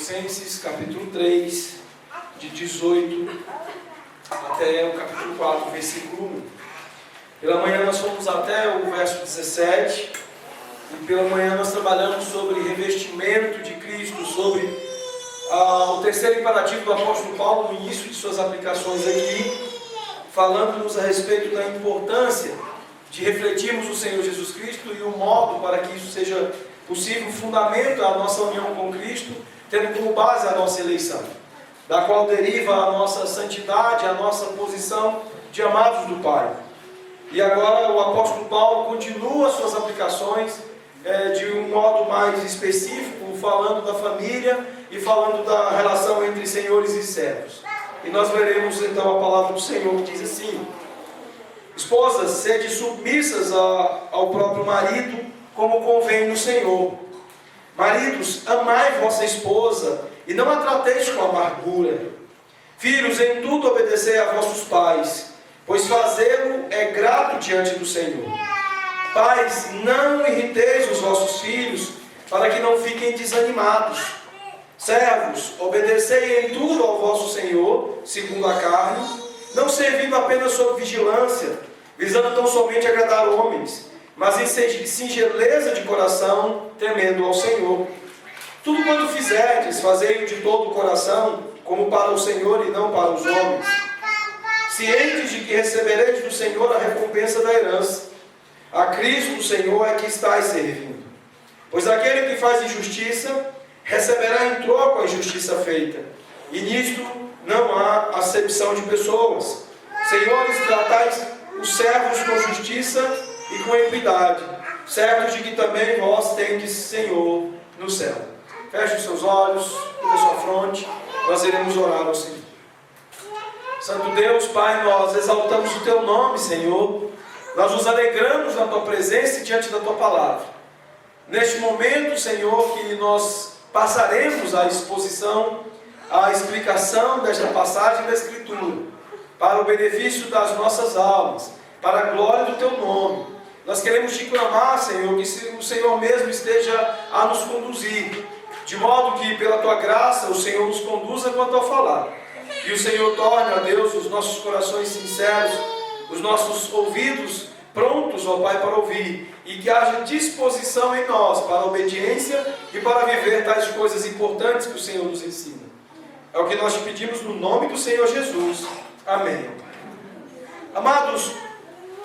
Colossenses capítulo 3, de 18 até o capítulo 4, versículo 1. Pela manhã nós fomos até o verso 17, e pela manhã nós trabalhamos sobre revestimento de Cristo, sobre o terceiro imperativo do apóstolo Paulo no início de suas aplicações aqui, falando-nos a respeito da importância de refletirmos o Senhor Jesus Cristo e o modo para que isso seja possível, o fundamento a nossa união com Cristo, tendo como base a nossa eleição, da qual deriva a nossa santidade, a nossa posição de amados do Pai. E agora o apóstolo Paulo continua suas aplicações de um modo mais específico, falando da família e falando da relação entre senhores e servos. E nós veremos então a palavra do Senhor que diz assim: esposas, sede submissas ao próprio marido, como convém no Senhor. Maridos, amai vossa esposa, e não a trateis com amargura. Filhos, em tudo obedecei a vossos pais, pois fazê-lo é grato diante do Senhor. Pais, não irriteis os vossos filhos, para que não fiquem desanimados. Servos, obedecei em tudo ao vosso Senhor, segundo a carne, não servindo apenas sob vigilância, visando tão somente agradar homens, mas em singeleza de coração, temendo ao Senhor. Tudo quanto fizerdes, fazei-o de todo o coração, como para o Senhor e não para os homens, cientes de que recebereis do Senhor a recompensa da herança. A Cristo o Senhor é que estáis servindo. Pois aquele que faz injustiça, receberá em troco a injustiça feita. E nisto não há acepção de pessoas. Senhores, tratais os servos com justiça e com equidade, certos de que também vós tendes Senhor no céu. Feche os seus olhos, curva a sua fronte, nós iremos orar ao Senhor. Santo Deus, Pai, nós exaltamos o Teu nome, Senhor. Nós nos alegramos na Tua presença e diante da Tua palavra. Neste momento, Senhor, que nós passaremos a exposição, a explicação desta passagem da Escritura, para o benefício das nossas almas, para a glória do Teu nome. Nós queremos Te clamar, Senhor, que o Senhor mesmo esteja a nos conduzir, de modo que, pela Tua graça, o Senhor nos conduza quanto ao falar. E o Senhor torne, ó Deus, os nossos corações sinceros, os nossos ouvidos prontos, ó Pai, para ouvir, e que haja disposição em nós para a obediência e para viver tais coisas importantes que o Senhor nos ensina. É o que nós te pedimos no nome do Senhor Jesus. Amém. Amados,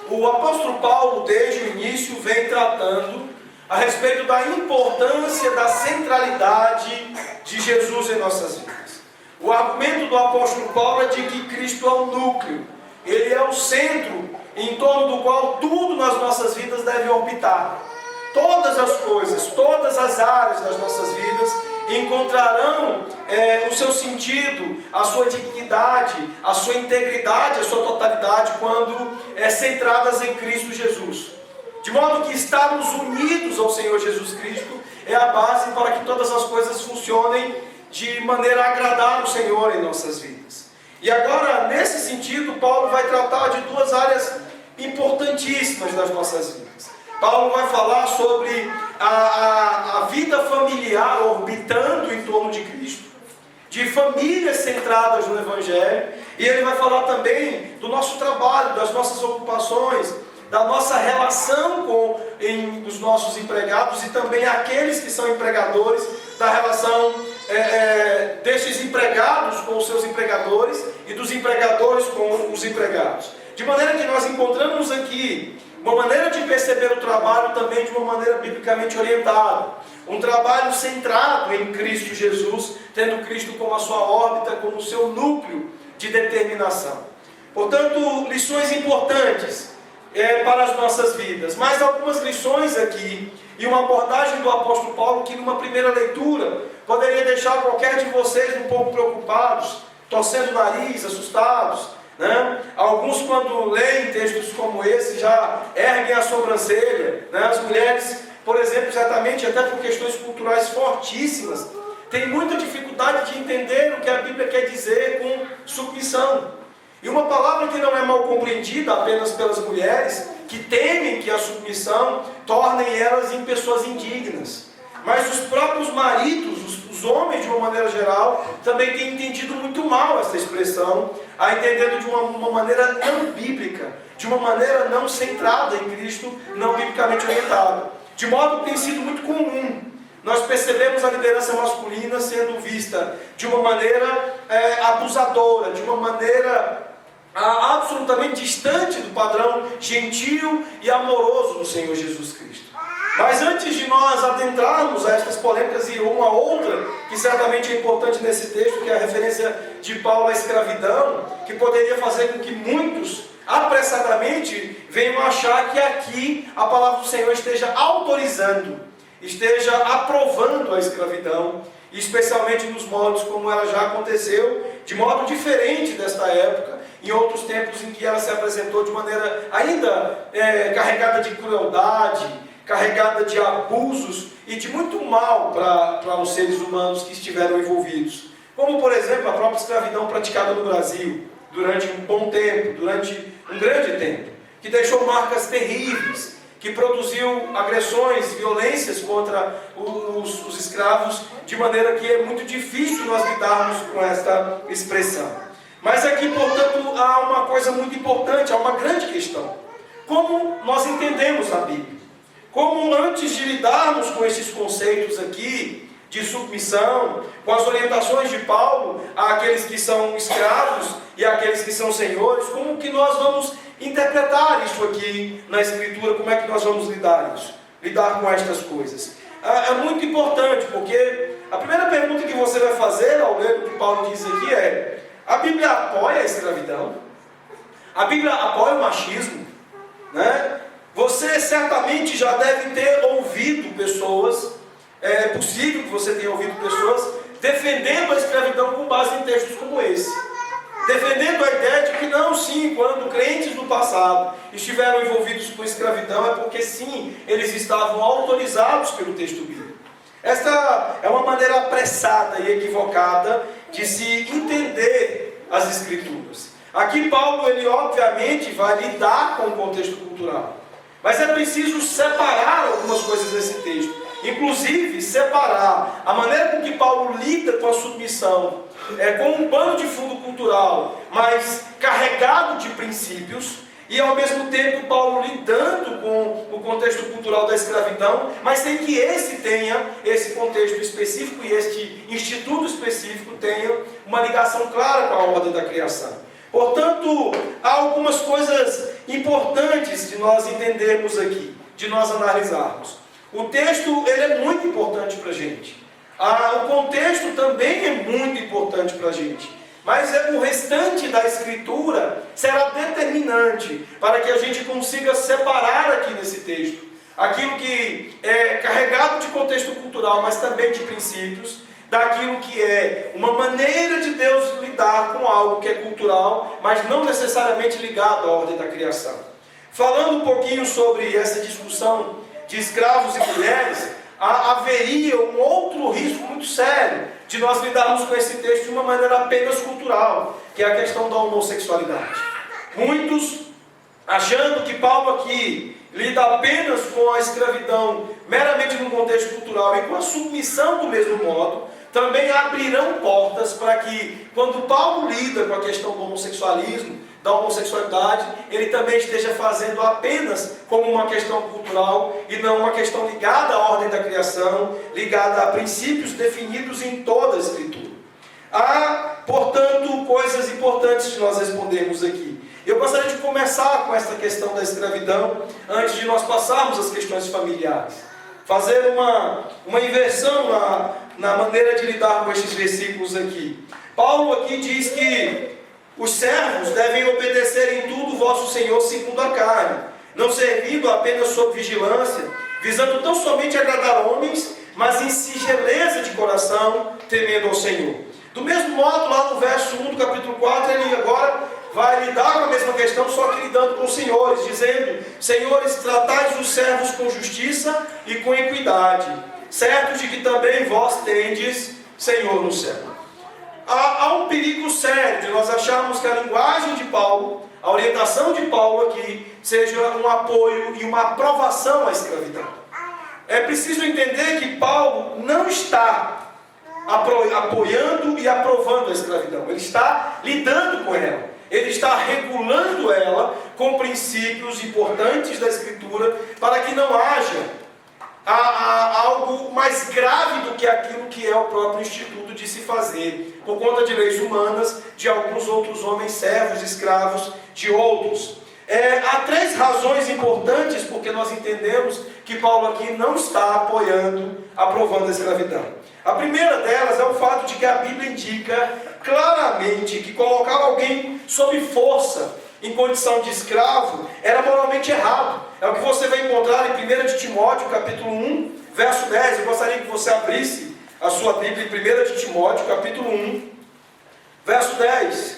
o apóstolo Paulo, desde o início, vem tratando a respeito da importância da centralidade de Jesus em nossas vidas. O argumento do apóstolo Paulo é de que Cristo é o núcleo, Ele é o centro em torno do qual tudo nas nossas vidas deve orbitar. Todas as coisas, todas as áreas das nossas vidas encontrarão o seu sentido, a sua dignidade, a sua integridade, a sua totalidade quando centradas em Cristo Jesus. De modo que estarmos unidos ao Senhor Jesus Cristo é a base para que todas as coisas funcionem de maneira a agradar o Senhor em nossas vidas. E agora, nesse sentido, Paulo vai tratar de duas áreas importantíssimas das nossas vidas. Paulo vai falar sobre a vida familiar orbitando em torno de Cristo, de famílias centradas no Evangelho, e ele vai falar também do nosso trabalho, das nossas ocupações, da nossa relação com os nossos empregados e também aqueles que são empregadores, da relação destes empregados com os seus empregadores e dos empregadores com os empregados. De maneira que nós encontramos aqui uma maneira de perceber o trabalho também de uma maneira biblicamente orientada. Um trabalho centrado em Cristo Jesus, tendo Cristo como a sua órbita, como o seu núcleo de determinação. Portanto, lições importantes para as nossas vidas. Mais algumas lições aqui e uma abordagem do apóstolo Paulo que numa primeira leitura poderia deixar qualquer de vocês um pouco preocupados, torcendo o nariz, assustados. Alguns, quando leem textos como esse, já erguem a sobrancelha. As mulheres, por exemplo, certamente até por questões culturais fortíssimas, têm muita dificuldade de entender o que a Bíblia quer dizer com submissão. E uma palavra que não é mal compreendida apenas pelas mulheres, que temem que a submissão torne elas em pessoas indignas. Mas os próprios maridos, os homens, de uma maneira geral, também têm entendido muito mal essa expressão, a entendendo de uma maneira não bíblica, de uma maneira não centrada em Cristo, não biblicamente orientada. De modo que tem sido muito comum nós percebemos a liderança masculina sendo vista de uma maneira abusadora, de uma maneira absolutamente distante do padrão gentil e amoroso do Senhor Jesus Cristo. Mas antes de nós adentrarmos a estas polêmicas e uma outra, que certamente é importante nesse texto, que é a referência de Paulo à escravidão, que poderia fazer com que muitos apressadamente venham achar que aqui a palavra do Senhor esteja autorizando, esteja aprovando a escravidão, especialmente nos modos como ela já aconteceu, de modo diferente desta época, em outros tempos em que ela se apresentou de maneira ainda carregada de crueldade, carregada de abusos e de muito mal para os seres humanos que estiveram envolvidos. Como, por exemplo, a própria escravidão praticada no Brasil, durante um bom tempo, durante um grande tempo, que deixou marcas terríveis, que produziu agressões, violências contra os escravos, de maneira que é muito difícil nós lidarmos com esta expressão. Mas aqui, portanto, há uma coisa muito importante, há uma grande questão. Como nós entendemos a Bíblia? Como antes de lidarmos com esses conceitos aqui, de submissão, com as orientações de Paulo àqueles que são escravos e àqueles que são senhores, como que nós vamos interpretar isso aqui na Escritura, como é que nós vamos lidar com estas coisas? É muito importante, porque a primeira pergunta que você vai fazer ao ler o que Paulo diz aqui é: a Bíblia apoia a escravidão? A Bíblia apoia o machismo? Né? Você certamente já deve ter ouvido pessoas, é possível que você tenha ouvido pessoas defendendo a escravidão com base em textos como esse. Defendendo a ideia de que não, sim, quando crentes do passado estiveram envolvidos com escravidão, é porque sim, eles estavam autorizados pelo texto bíblico. Esta é uma maneira apressada e equivocada de se entender as Escrituras. Aqui Paulo, ele obviamente vai lidar com o contexto cultural. Mas é preciso separar algumas coisas desse texto. Inclusive, separar a maneira com que Paulo lida com a submissão, com um pano de fundo cultural, mas carregado de princípios, e ao mesmo tempo Paulo lidando com o contexto cultural da escravidão, mas sem que esse tenha esse contexto específico e este instituto específico tenha uma ligação clara com a ordem da criação. Portanto, há algumas coisas importantes de nós entendermos aqui, de nós analisarmos. O texto, ele é muito importante para a gente. O contexto também é muito importante para a gente. Mas o restante da Escritura será determinante para que a gente consiga separar aqui nesse texto aquilo que é carregado de contexto cultural, mas também de princípios, daquilo que é uma maneira de Deus lidar com algo que é cultural, mas não necessariamente ligado à ordem da criação. Falando um pouquinho sobre essa discussão de escravos e mulheres, haveria um outro risco muito sério de nós lidarmos com esse texto de uma maneira apenas cultural, que é a questão da homossexualidade. Muitos, achando que Paulo aqui lida apenas com a escravidão meramente no contexto cultural e com a submissão do mesmo modo, também abrirão portas para que, quando Paulo lida com a questão do homossexualismo, da homossexualidade, ele também esteja fazendo apenas como uma questão cultural e não uma questão ligada à ordem da criação, ligada a princípios definidos em toda a Escritura. Há, portanto, coisas importantes de nós respondermos aqui. Eu gostaria de começar com essa questão da escravidão, antes de nós passarmos às questões familiares. Fazer uma inversão na maneira de lidar com estes versículos aqui. Paulo aqui diz que os servos devem obedecer em tudo o vosso Senhor segundo a carne, não servindo apenas sob vigilância, visando tão somente agradar homens, mas em singeleza de coração, temendo ao Senhor. Do mesmo modo, lá no verso 1 do capítulo 4, ele agora vai lidar com a mesma questão, só que lidando com os senhores, dizendo: Senhores, tratais os servos com justiça e com equidade, certo de que também vós tendes Senhor no céu. Há um perigo sério de nós acharmos que a linguagem de Paulo, a orientação de Paulo aqui, seja um apoio e uma aprovação à escravidão. É preciso entender que Paulo não está apoiando e aprovando a escravidão. Ele está lidando com ela. Ele está regulando ela com princípios importantes da Escritura para que não haja algo mais grave do que aquilo que é o próprio instituto de se fazer, por conta de leis humanas, de alguns outros homens servos, escravos de outros. Há 3 razões importantes porque nós entendemos que Paulo aqui não está aprovando a escravidão. A primeira delas é o fato de que a Bíblia indica claramente que colocar alguém sob força, em condição de escravo, era moralmente errado. É o que você vai encontrar em 1 de Timóteo, capítulo 1, verso 10. Eu gostaria que você abrisse a sua Bíblia em 1 de Timóteo, capítulo 1, verso 10.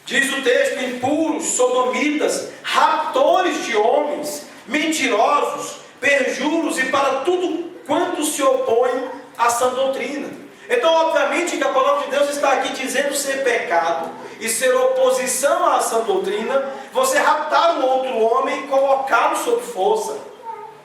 Diz o texto: impuros, sodomitas, raptores de homens, mentirosos, perjuros e para tudo quanto se opõe à sã doutrina. Então, obviamente, que a palavra de Deus está aqui dizendo ser pecado e ser oposição à sã doutrina, você raptar um outro homem e colocá-lo sob força,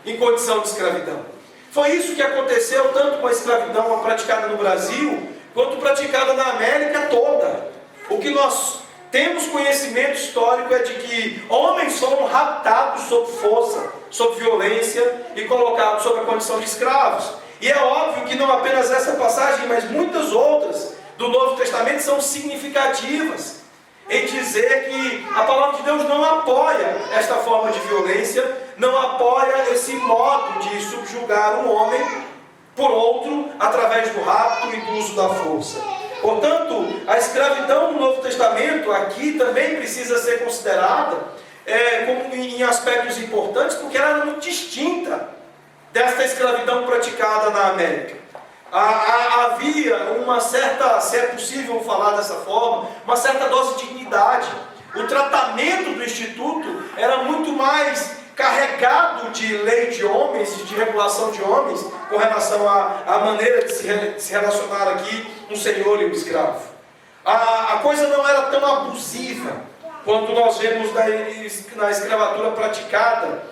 em condição de escravidão. Foi isso que aconteceu tanto com a escravidão praticada no Brasil, quanto praticada na América toda. O que nós temos conhecimento histórico é de que homens foram raptados sob força, sob violência e colocados sob a condição de escravos. E é óbvio que não apenas essa passagem, mas muitas outras do Novo Testamento são significativas em dizer que a palavra de Deus não apoia esta forma de violência, não apoia esse modo de subjugar um homem por outro através do rapto e do uso da força. Portanto, a escravidão no Novo Testamento aqui também precisa ser considerada como em aspectos importantes, porque ela era muito distinta desta escravidão praticada na América. Havia uma certa, se é possível falar dessa forma, uma certa dose de dignidade. O tratamento do Instituto era muito mais carregado de lei de homens, de regulação de homens, com relação à maneira de se relacionar aqui um senhor e um escravo. A coisa não era tão abusiva quanto nós vemos na escravatura praticada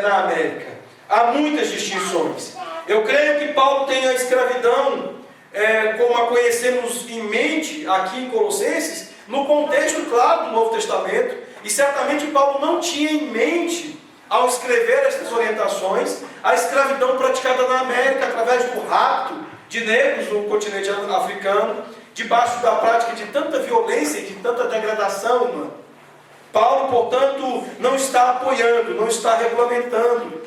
na América. Há muitas distinções. Eu creio que Paulo tem a escravidão, como a conhecemos em mente aqui em Colossenses, no contexto claro do Novo Testamento, e certamente Paulo não tinha em mente, ao escrever estas orientações, a escravidão praticada na América através do rapto de negros no continente africano, debaixo da prática de tanta violência e de tanta degradação humana. Paulo, portanto, não está apoiando, não está regulamentando,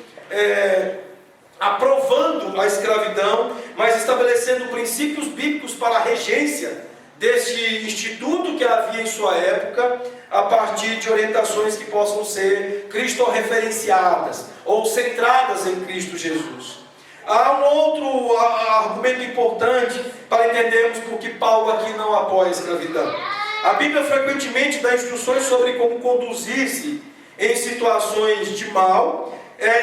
aprovando a escravidão, mas estabelecendo princípios bíblicos para a regência deste instituto que havia em sua época, a partir de orientações que possam ser cristo-referenciadas ou centradas em Cristo Jesus. Há um outro argumento importante para entendermos por que Paulo aqui não apoia a escravidão. A Bíblia frequentemente dá instruções sobre como conduzir-se em situações de mal,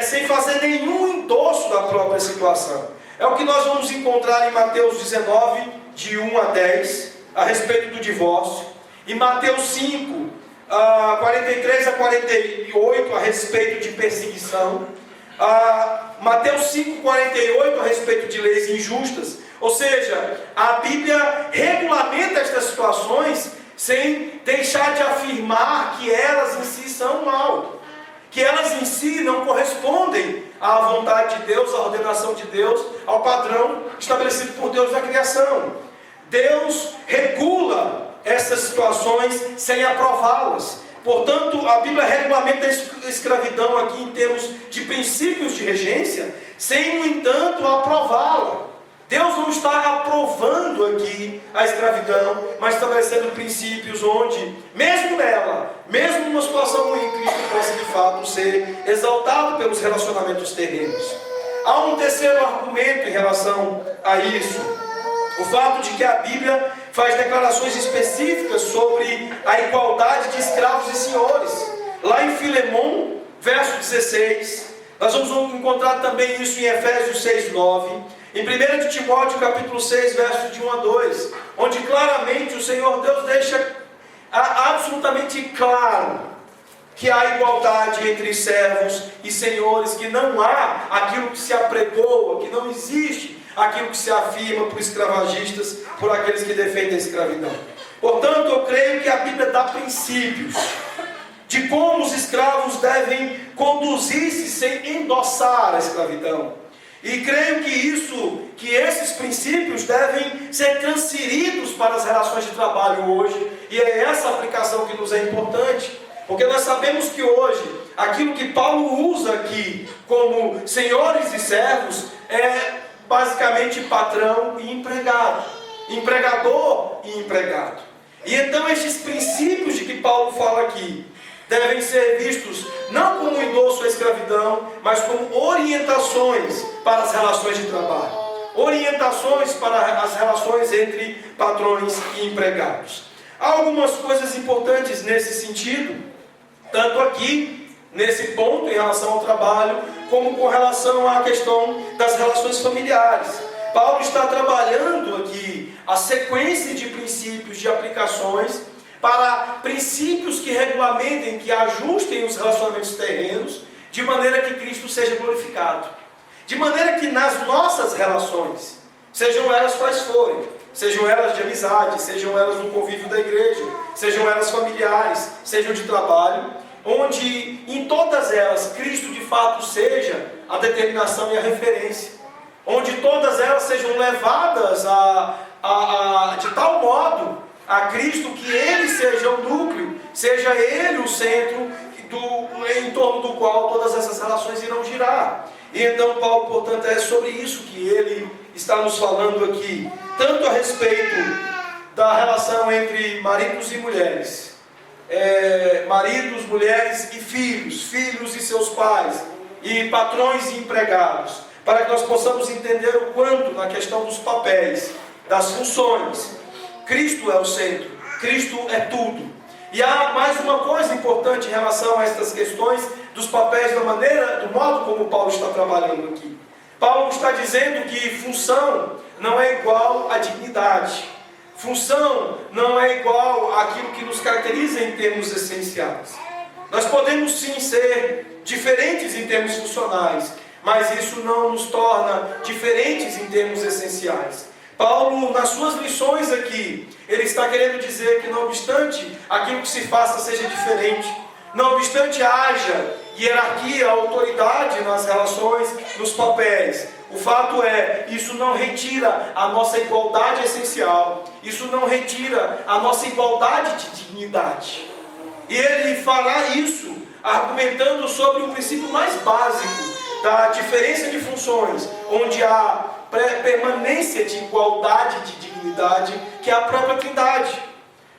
sem fazer nenhum endosso da própria situação. É o que nós vamos encontrar em Mateus 19, de 1 a 10, a respeito do divórcio. Em Mateus 5, 43 a 48, a respeito de perseguição. Mateus 5, 48, a respeito de leis injustas. Ou seja, a Bíblia regulamenta estas situações sem deixar de afirmar que elas em si são mal, que elas em si não correspondem à vontade de Deus, à ordenação de Deus, ao padrão estabelecido por Deus na criação. Deus regula essas situações sem aprová-las. Portanto, a Bíblia regulamenta a escravidão aqui em termos de princípios de regência, sem, no entanto, aprová-la. Deus não está aprovando aqui a escravidão, mas estabelecendo princípios onde, mesmo nela, mesmo numa situação ruim, Cristo possa de fato ser exaltado pelos relacionamentos terrenos. Há um terceiro argumento em relação a isso: o fato de que a Bíblia faz declarações específicas sobre a igualdade de escravos e senhores. Lá em Filemão, verso 16, nós vamos encontrar também isso em Efésios 6, 9. Em 1 de Timóteo, capítulo 6, versos de 1 a 2, onde claramente o Senhor Deus deixa absolutamente claro que há igualdade entre servos e senhores, que não há aquilo que se apregoa, que não existe aquilo que se afirma por escravagistas, por aqueles que defendem a escravidão. Portanto, eu creio que a Bíblia dá princípios de como os escravos devem conduzir-se sem endossar a escravidão. E creio que esses princípios devem ser transferidos para as relações de trabalho hoje, e é essa aplicação que nos é importante, porque nós sabemos que hoje, aquilo que Paulo usa aqui como senhores e servos, é basicamente patrão e empregado, empregador e empregado. E então estes princípios de que Paulo fala aqui, devem ser vistos não como endosso à escravidão, mas como orientações para as relações de trabalho, orientações para as relações entre patrões e empregados. Há algumas coisas importantes nesse sentido, tanto aqui, nesse ponto em relação ao trabalho, como com relação à questão das relações familiares. Paulo está trabalhando aqui a sequência de princípios, de aplicações, para princípios que regulamentem, que ajustem os relacionamentos terrenos, de maneira que Cristo seja glorificado. De maneira que nas nossas relações, sejam elas quais forem, sejam elas de amizade, sejam elas no convívio da igreja, sejam elas familiares, sejam de trabalho, onde em todas elas Cristo de fato seja a determinação e a referência, onde todas elas sejam levadas de tal modo a Cristo que Ele seja o núcleo, seja Ele o centro em torno do qual todas essas relações irão girar. E então Paulo, portanto, é sobre isso que ele está nos falando aqui, tanto a respeito da relação entre maridos e mulheres, maridos, mulheres e filhos, filhos e seus pais, e patrões e empregados, para que nós possamos entender o quanto na questão dos papéis, das funções, Cristo é o centro, Cristo é tudo. E há mais uma coisa importante em relação a estas questões dos papéis, do modo como Paulo está trabalhando aqui. Paulo está dizendo que função não é igual a dignidade. Função não é igual àquilo que nos caracteriza em termos essenciais. Nós podemos sim ser diferentes em termos funcionais, mas isso não nos torna diferentes em termos essenciais. Paulo, nas suas lições aqui, ele está querendo dizer que não obstante aquilo que se faça seja diferente, não obstante haja hierarquia, autoridade nas relações, nos papéis, o fato é, isso não retira a nossa igualdade essencial, isso não retira a nossa igualdade de dignidade. E ele fará isso argumentando sobre o princípio mais básico da diferença de funções, onde há permanência de igualdade de dignidade, que é a própria Trindade.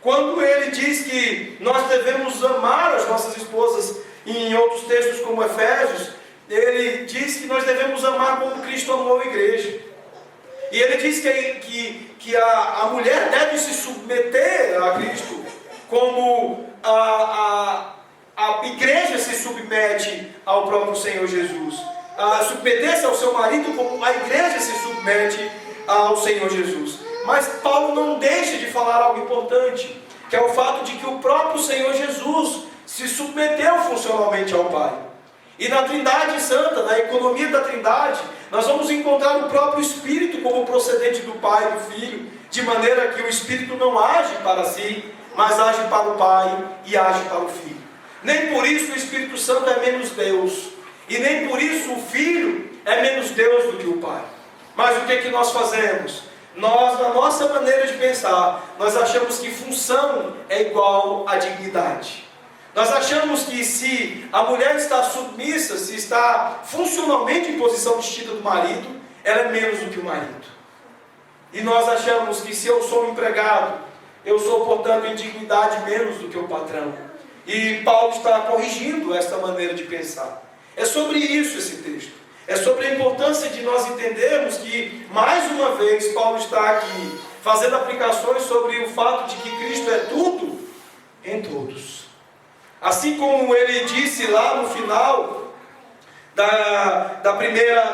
Quando ele diz que nós devemos amar as nossas esposas, em outros textos como Efésios, ele diz que nós devemos amar como Cristo amou a igreja. E ele diz que a mulher deve se submeter a Cristo, como a igreja se submete ao próprio Senhor Jesus. Submeter-se ao seu marido como a igreja se submete ao Senhor Jesus. Mas Paulo não deixa de falar algo importante, que é o fato de que o próprio Senhor Jesus se submeteu funcionalmente ao Pai. E na Trindade Santa, na economia da Trindade, nós vamos encontrar o próprio Espírito como procedente do Pai e do Filho, de maneira que o Espírito não age para si, mas age para o Pai e age para o Filho. Nem por isso o Espírito Santo é menos Deus, e nem por isso o Filho é menos Deus do que o Pai. Mas o que é que nós fazemos? Nós, na nossa maneira de pensar, nós achamos que função é igual a dignidade. Nós achamos que se a mulher está submissa, se está funcionalmente em posição distinta do marido, ela é menos do que o marido. E nós achamos que se eu sou um empregado, eu sou, portanto, em dignidade menos do que o patrão. E Paulo está corrigindo esta maneira de pensar. É sobre isso esse texto. É sobre a importância de nós entendermos que, mais uma vez, Paulo está aqui fazendo aplicações sobre o fato de que Cristo é tudo em todos. Assim como ele disse lá no final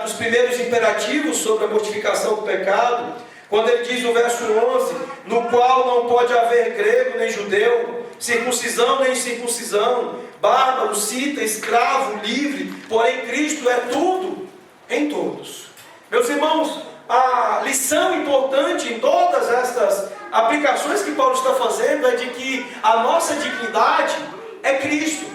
dos primeiros imperativos sobre a mortificação do pecado, quando ele diz no verso 11, no qual não pode haver grego nem judeu, circuncisão nem incircuncisão, bárbaro, cita, escravo, livre, porém Cristo é tudo em todos. Meus irmãos, a lição importante em todas estas aplicações que Paulo está fazendo é de que a nossa dignidade é Cristo.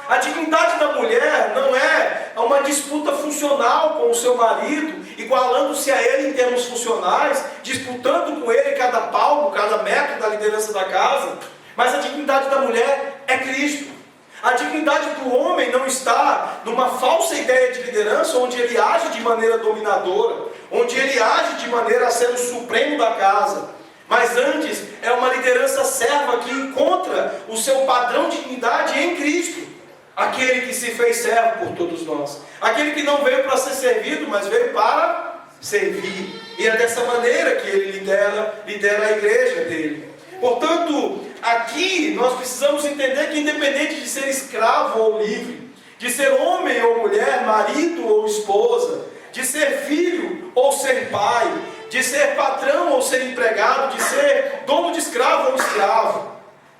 A dignidade da mulher não é uma disputa funcional com o seu marido, igualando-se a ele em termos funcionais, disputando com ele cada palmo, cada metro da liderança da casa. Mas a dignidade da mulher é Cristo. A dignidade do homem não está numa falsa ideia de liderança, onde ele age de maneira dominadora, onde ele age de maneira a ser o supremo da casa. Mas antes é uma liderança serva que encontra o seu padrão de dignidade em Cristo. Aquele que se fez servo por todos nós. Aquele que não veio para ser servido, mas veio para servir. E é dessa maneira que ele lidera a igreja dele. Portanto, aqui nós precisamos entender que independente de ser escravo ou livre, de ser homem ou mulher, marido ou esposa, de ser filho ou ser pai, de ser patrão ou ser empregado, de ser dono de escravo ou escravo,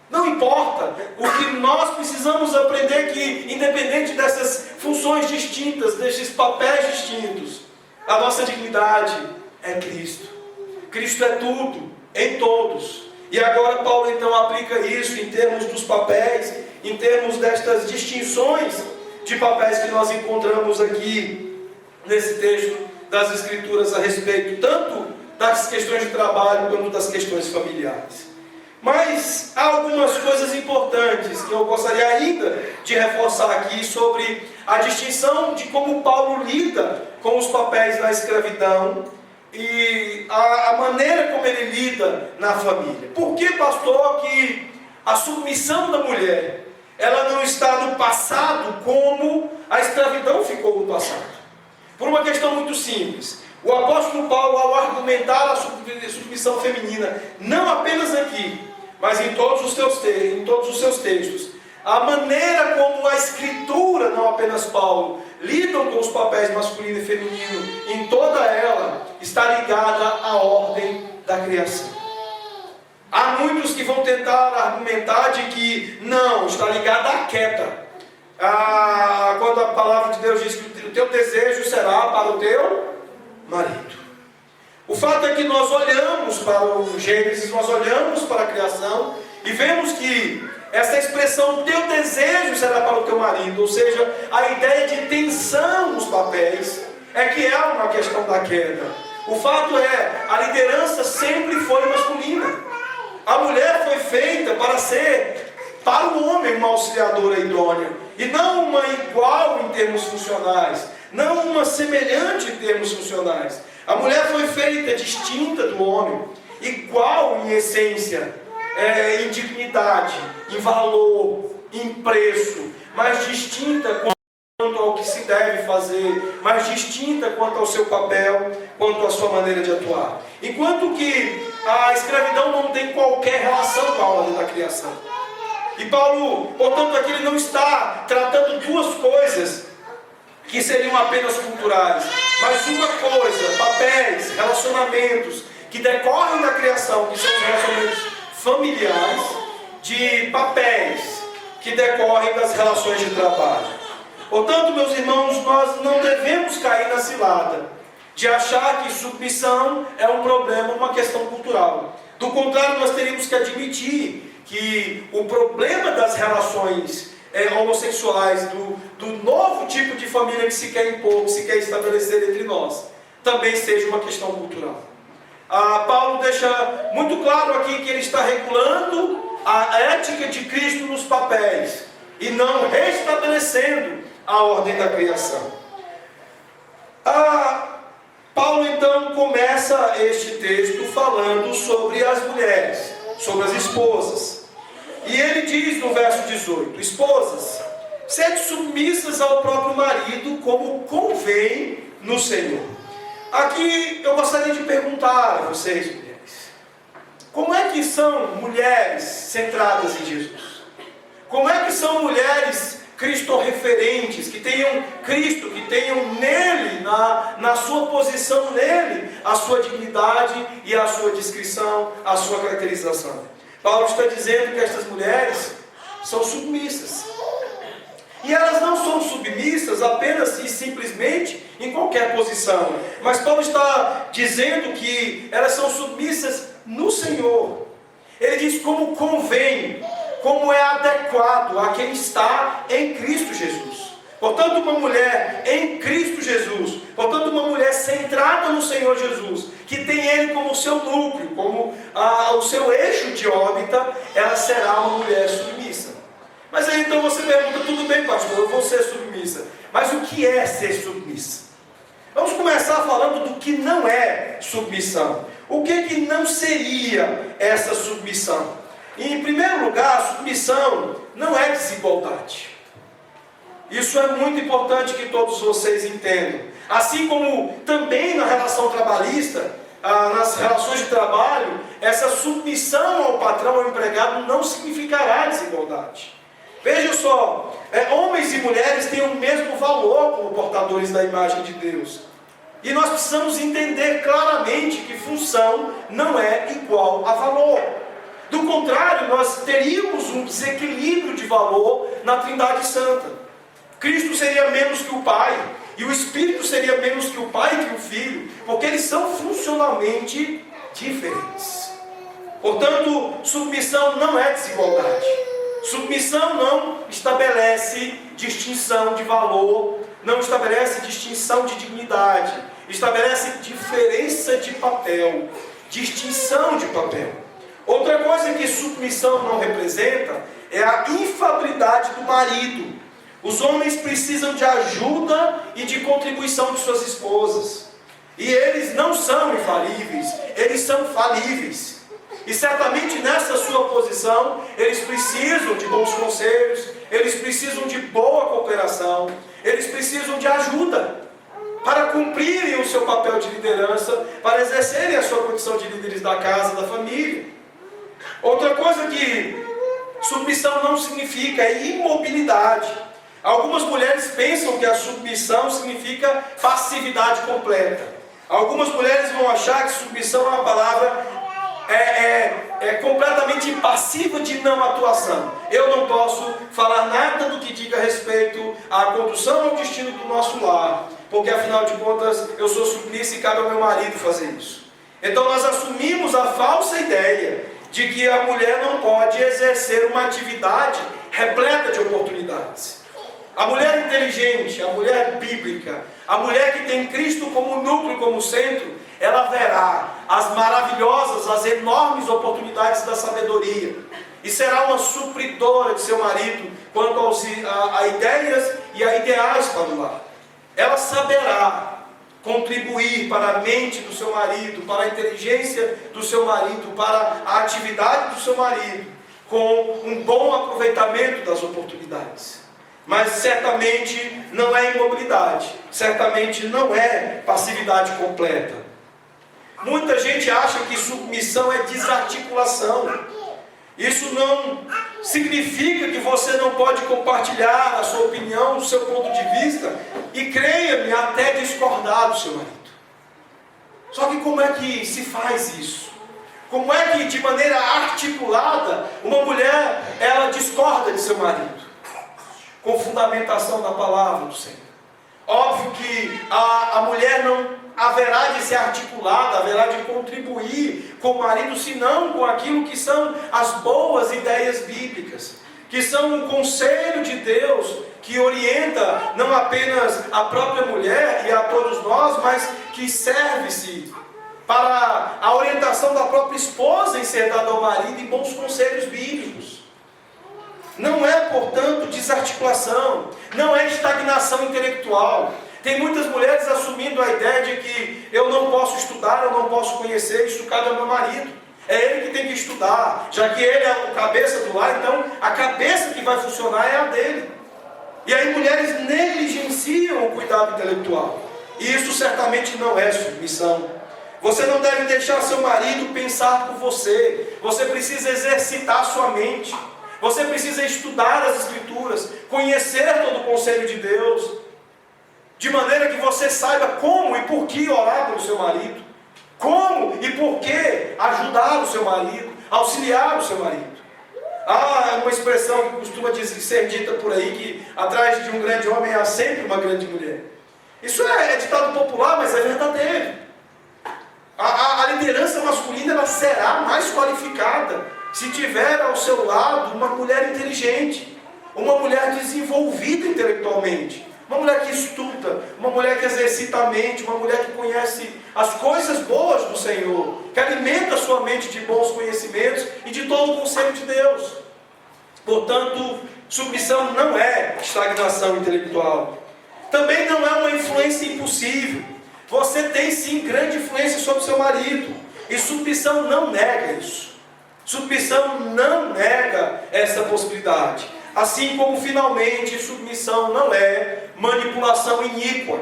não importa. O que nós precisamos aprender é que, independente dessas funções distintas, desses papéis distintos, a nossa dignidade é Cristo. Cristo é tudo, em todos. E agora Paulo então aplica isso em termos dos papéis, em termos destas distinções de papéis que nós encontramos aqui nesse texto das Escrituras a respeito tanto das questões de trabalho quanto das questões familiares. Mas há algumas coisas importantes que eu gostaria ainda de reforçar aqui sobre a distinção de como Paulo lida com os papéis na escravidão e a maneira como ele lida na família. Por que, pastor, que a submissão da mulher ela não está no passado como a escravidão ficou no passado? Por uma questão muito simples. O apóstolo Paulo, ao argumentar a submissão feminina, não apenas aqui, mas em todos os seus textos, a maneira como a Escritura, não apenas Paulo, lidam com os papéis masculino e feminino, em toda ela, está ligada à ordem da criação. Há muitos que vão tentar argumentar de que não, está ligada à queda. Quando a palavra de Deus diz que o teu desejo será para o teu marido. O fato é que nós olhamos para o Gênesis, nós olhamos para a criação e vemos que essa expressão, teu desejo será para o teu marido, ou seja, a ideia de tensão nos papéis, é que é uma questão da queda. O fato é, a liderança sempre foi masculina. A mulher foi feita para ser, para o homem, uma auxiliadora idônea, e não uma igual em termos funcionais, não uma semelhante em termos funcionais. A mulher foi feita distinta do homem, igual em essência, em dignidade, em valor, em preço, mas distinta quanto ao que se deve fazer, mais distinta quanto ao seu papel, quanto à sua maneira de atuar. Enquanto que a escravidão não tem qualquer relação com a ordem da criação. E Paulo, portanto, aqui ele não está tratando duas coisas que seriam apenas culturais, mas uma coisa, papéis, relacionamentos que decorrem da criação, que são os relacionamentos familiares, de papéis que decorrem das relações de trabalho. Portanto, meus irmãos, nós não devemos cair na cilada de achar que submissão é um problema, uma questão cultural. Do contrário, nós teríamos que admitir que o problema das relações homossexuais, do novo tipo de família que se quer impor, que se quer estabelecer entre nós, também seja uma questão cultural. Paulo deixa muito claro aqui que ele está regulando a ética de Cristo nos papéis e não restabelecendo a ordem da criação. Paulo então começa este texto falando sobre as mulheres, sobre as esposas. E ele diz no verso 18: esposas, sede submissas ao próprio marido, como convém no Senhor. Aqui eu gostaria de perguntar a vocês, mulheres, como é que são mulheres centradas em Jesus? Como é que são mulheres cristo-referentes, que tenham Cristo, que tenham nele, na sua posição nele, a sua dignidade e a sua descrição, a sua caracterização? Paulo está dizendo que estas mulheres são submissas. E elas não são submissas apenas e simplesmente em qualquer posição. Mas Paulo está dizendo que elas são submissas no Senhor. Ele diz como convém, como é adequado a quem está em Cristo Jesus. Portanto, uma mulher em Cristo Jesus, portanto, uma mulher centrada no Senhor Jesus, que tem Ele como seu núcleo, como o seu eixo de órbita, ela será uma mulher submissa. Mas aí então você pergunta, tudo bem, pastor, eu vou ser submissa, mas o que é ser submissa? Vamos começar falando do que não é submissão. O que não seria essa submissão? E, em primeiro lugar, a submissão não é desigualdade. Isso é muito importante que todos vocês entendam. Assim como também na relação trabalhista, nas relações de trabalho, essa submissão ao patrão, ao empregado, não significará desigualdade. Veja só, homens e mulheres têm o mesmo valor como portadores da imagem de Deus. E nós precisamos entender claramente que função não é igual a valor. Do contrário, nós teríamos um desequilíbrio de valor na Trindade Santa. Cristo seria menos que o Pai, e o Espírito seria menos que o Pai e que o Filho, porque eles são funcionalmente diferentes. Portanto, submissão não é desigualdade. Submissão não estabelece distinção de valor, não estabelece distinção de dignidade, estabelece diferença de papel, distinção de papel. Outra coisa que submissão não representa é a infalibilidade do marido. Os homens precisam de ajuda e de contribuição de suas esposas. E eles não são infalíveis, eles são falíveis. E certamente nessa sua posição, eles precisam de bons conselhos, eles precisam de boa cooperação, eles precisam de ajuda para cumprirem o seu papel de liderança, para exercerem a sua condição de líderes da casa, da família. Outra coisa que submissão não significa é imobilidade. Algumas mulheres pensam que a submissão significa passividade completa. Algumas mulheres vão achar que submissão é uma palavra completamente passiva de não atuação. Eu não posso falar nada do que diga respeito à condução ao destino do nosso lar, porque afinal de contas eu sou submissa e cabe ao meu marido fazer isso. Então nós assumimos a falsa ideia de que a mulher não pode exercer uma atividade repleta de oportunidades. A mulher inteligente, a mulher bíblica, a mulher que tem Cristo como núcleo, como centro, ela verá as maravilhosas, as enormes oportunidades da sabedoria. E será uma supridora de seu marido quanto a ideias e a ideais para o lar. Ela saberá contribuir para a mente do seu marido, para a inteligência do seu marido, para a atividade do seu marido, com um bom aproveitamento das oportunidades. Mas certamente não é imobilidade, certamente não é passividade completa. Muita gente acha que submissão é desarticulação. Isso não significa que você não pode compartilhar a sua opinião, o seu ponto de vista, e creia-me, até discordar do seu marido. Só que como é que se faz isso? Como é que de maneira articulada uma mulher ela discorda de seu marido? Com fundamentação da palavra do Senhor. Óbvio que a mulher não haverá de ser articulada, haverá de contribuir com o marido, senão com aquilo que são as boas ideias bíblicas, que são um conselho de Deus, que orienta não apenas a própria mulher e a todos nós, mas que serve-se para a orientação da própria esposa em ser dada ao marido em bons conselhos bíblicos. Não é, portanto, desarticulação, não é estagnação intelectual. Tem muitas mulheres assumindo a ideia de que eu não posso estudar, eu não posso conhecer, isso cabe ao meu marido. É ele que tem que estudar, já que ele é o cabeça do lar, então a cabeça que vai funcionar é a dele. E aí mulheres negligenciam o cuidado intelectual. E isso certamente não é submissão. Você não deve deixar seu marido pensar por você. Você precisa exercitar sua mente. Você precisa estudar as Escrituras, conhecer todo o conselho de Deus, de maneira que você saiba como e por que orar pelo seu marido, como e por que ajudar o seu marido, auxiliar o seu marido. Há uma expressão que costuma ser dita por aí, que atrás de um grande homem há sempre uma grande mulher. Isso é ditado popular, mas é verdadeiro. A liderança masculina ela será mais qualificada se tiver ao seu lado uma mulher inteligente, uma mulher desenvolvida intelectualmente, uma mulher que estuda, uma mulher que exercita a mente, uma mulher que conhece as coisas boas do Senhor, que alimenta a sua mente de bons conhecimentos e de todo o conselho de Deus. Portanto, submissão não é estagnação intelectual. Também não é uma influência impossível. Você tem sim grande influência sobre seu marido. E submissão não nega isso. Submissão não nega essa possibilidade. Assim como finalmente submissão não é manipulação iníqua.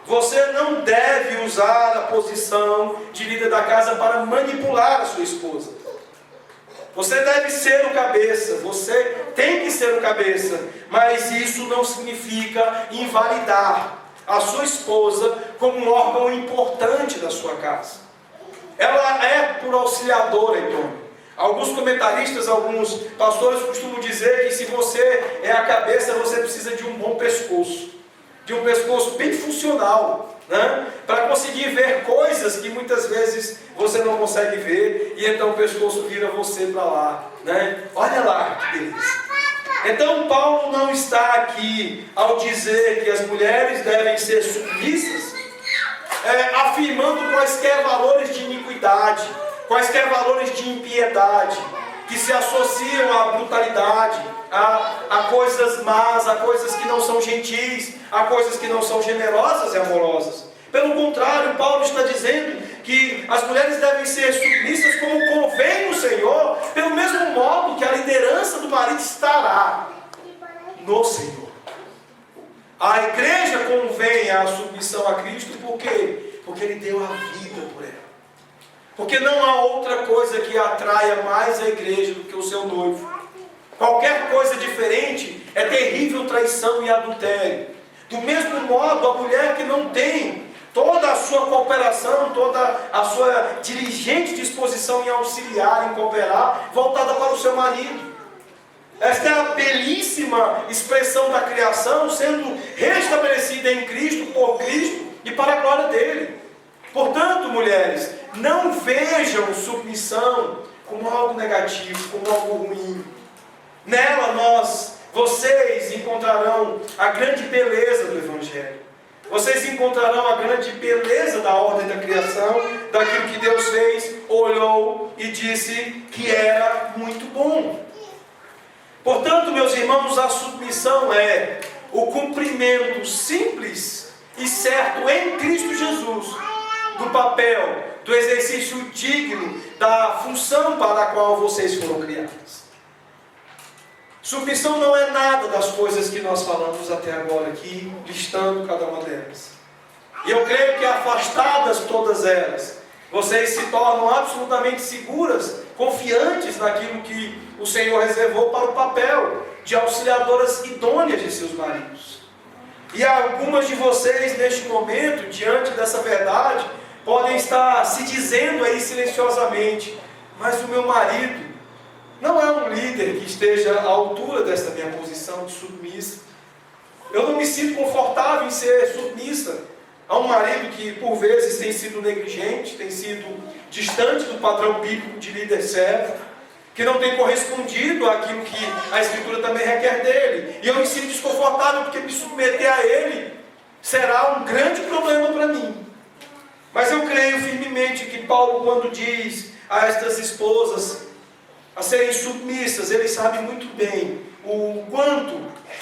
Você não deve usar a posição de líder da casa para manipular a sua esposa. Você deve ser o cabeça, você tem que ser o cabeça, mas isso não significa invalidar a sua esposa como um órgão importante da sua casa. Ela é por auxiliadora, então. Alguns comentaristas, alguns pastores costumam dizer que se você é a cabeça, você precisa de um bom pescoço, de um pescoço bem funcional, né? Para conseguir ver coisas que muitas vezes você não consegue ver, e então o pescoço vira você para lá, né? Olha lá que beleza. Então Paulo não está aqui ao dizer que as mulheres devem ser submissas, afirmando quaisquer valores de iniquidade, quaisquer valores de impiedade, que se associam à brutalidade, a coisas más, a coisas que não são gentis, a coisas que não são generosas e amorosas. Pelo contrário, Paulo está dizendo que as mulheres devem ser submissas como convém no Senhor, pelo mesmo modo que a liderança do marido estará no Senhor. A igreja convém a submissão a Cristo, por quê? Porque Ele deu a vida por ela. Porque não há outra coisa que atraia mais a igreja do que o seu noivo. Qualquer coisa diferente é terrível traição e adultério. Do mesmo modo, a mulher que não tem toda a sua cooperação, toda a sua diligente disposição em auxiliar, em cooperar, voltada para o seu marido. Esta é a belíssima expressão da criação, sendo restabelecida em Cristo, por Cristo e para a glória dele. Portanto, mulheres, não vejam submissão como algo negativo, como algo ruim. Nela vocês encontrarão a grande beleza do Evangelho. Vocês encontrarão a grande beleza da ordem da criação, daquilo que Deus fez, olhou e disse que era muito bom. Portanto, meus irmãos, a submissão é o cumprimento simples e certo em Cristo Jesus do papel, do exercício digno da função para a qual vocês foram criados. Submissão não é nada das coisas que nós falamos até agora aqui, listando cada uma delas. E eu creio que afastadas todas elas, vocês se tornam absolutamente seguras, confiantes naquilo que o Senhor reservou para o papel de auxiliadoras idôneas de seus maridos. E algumas de vocês, neste momento, diante dessa verdade, podem estar se dizendo aí silenciosamente: mas o meu marido não é um líder que esteja à altura desta minha posição de submissa. Eu não me sinto confortável em ser submissa a um marido que por vezes tem sido negligente, tem sido distante do padrão bíblico de líder servo, que não tem correspondido àquilo que a Escritura também requer dele. E eu me sinto desconfortável porque me submeter a ele será um grande problema para mim. Mas eu creio firmemente que Paulo, quando diz a estas esposas a serem submissas, ele sabe muito bem o quanto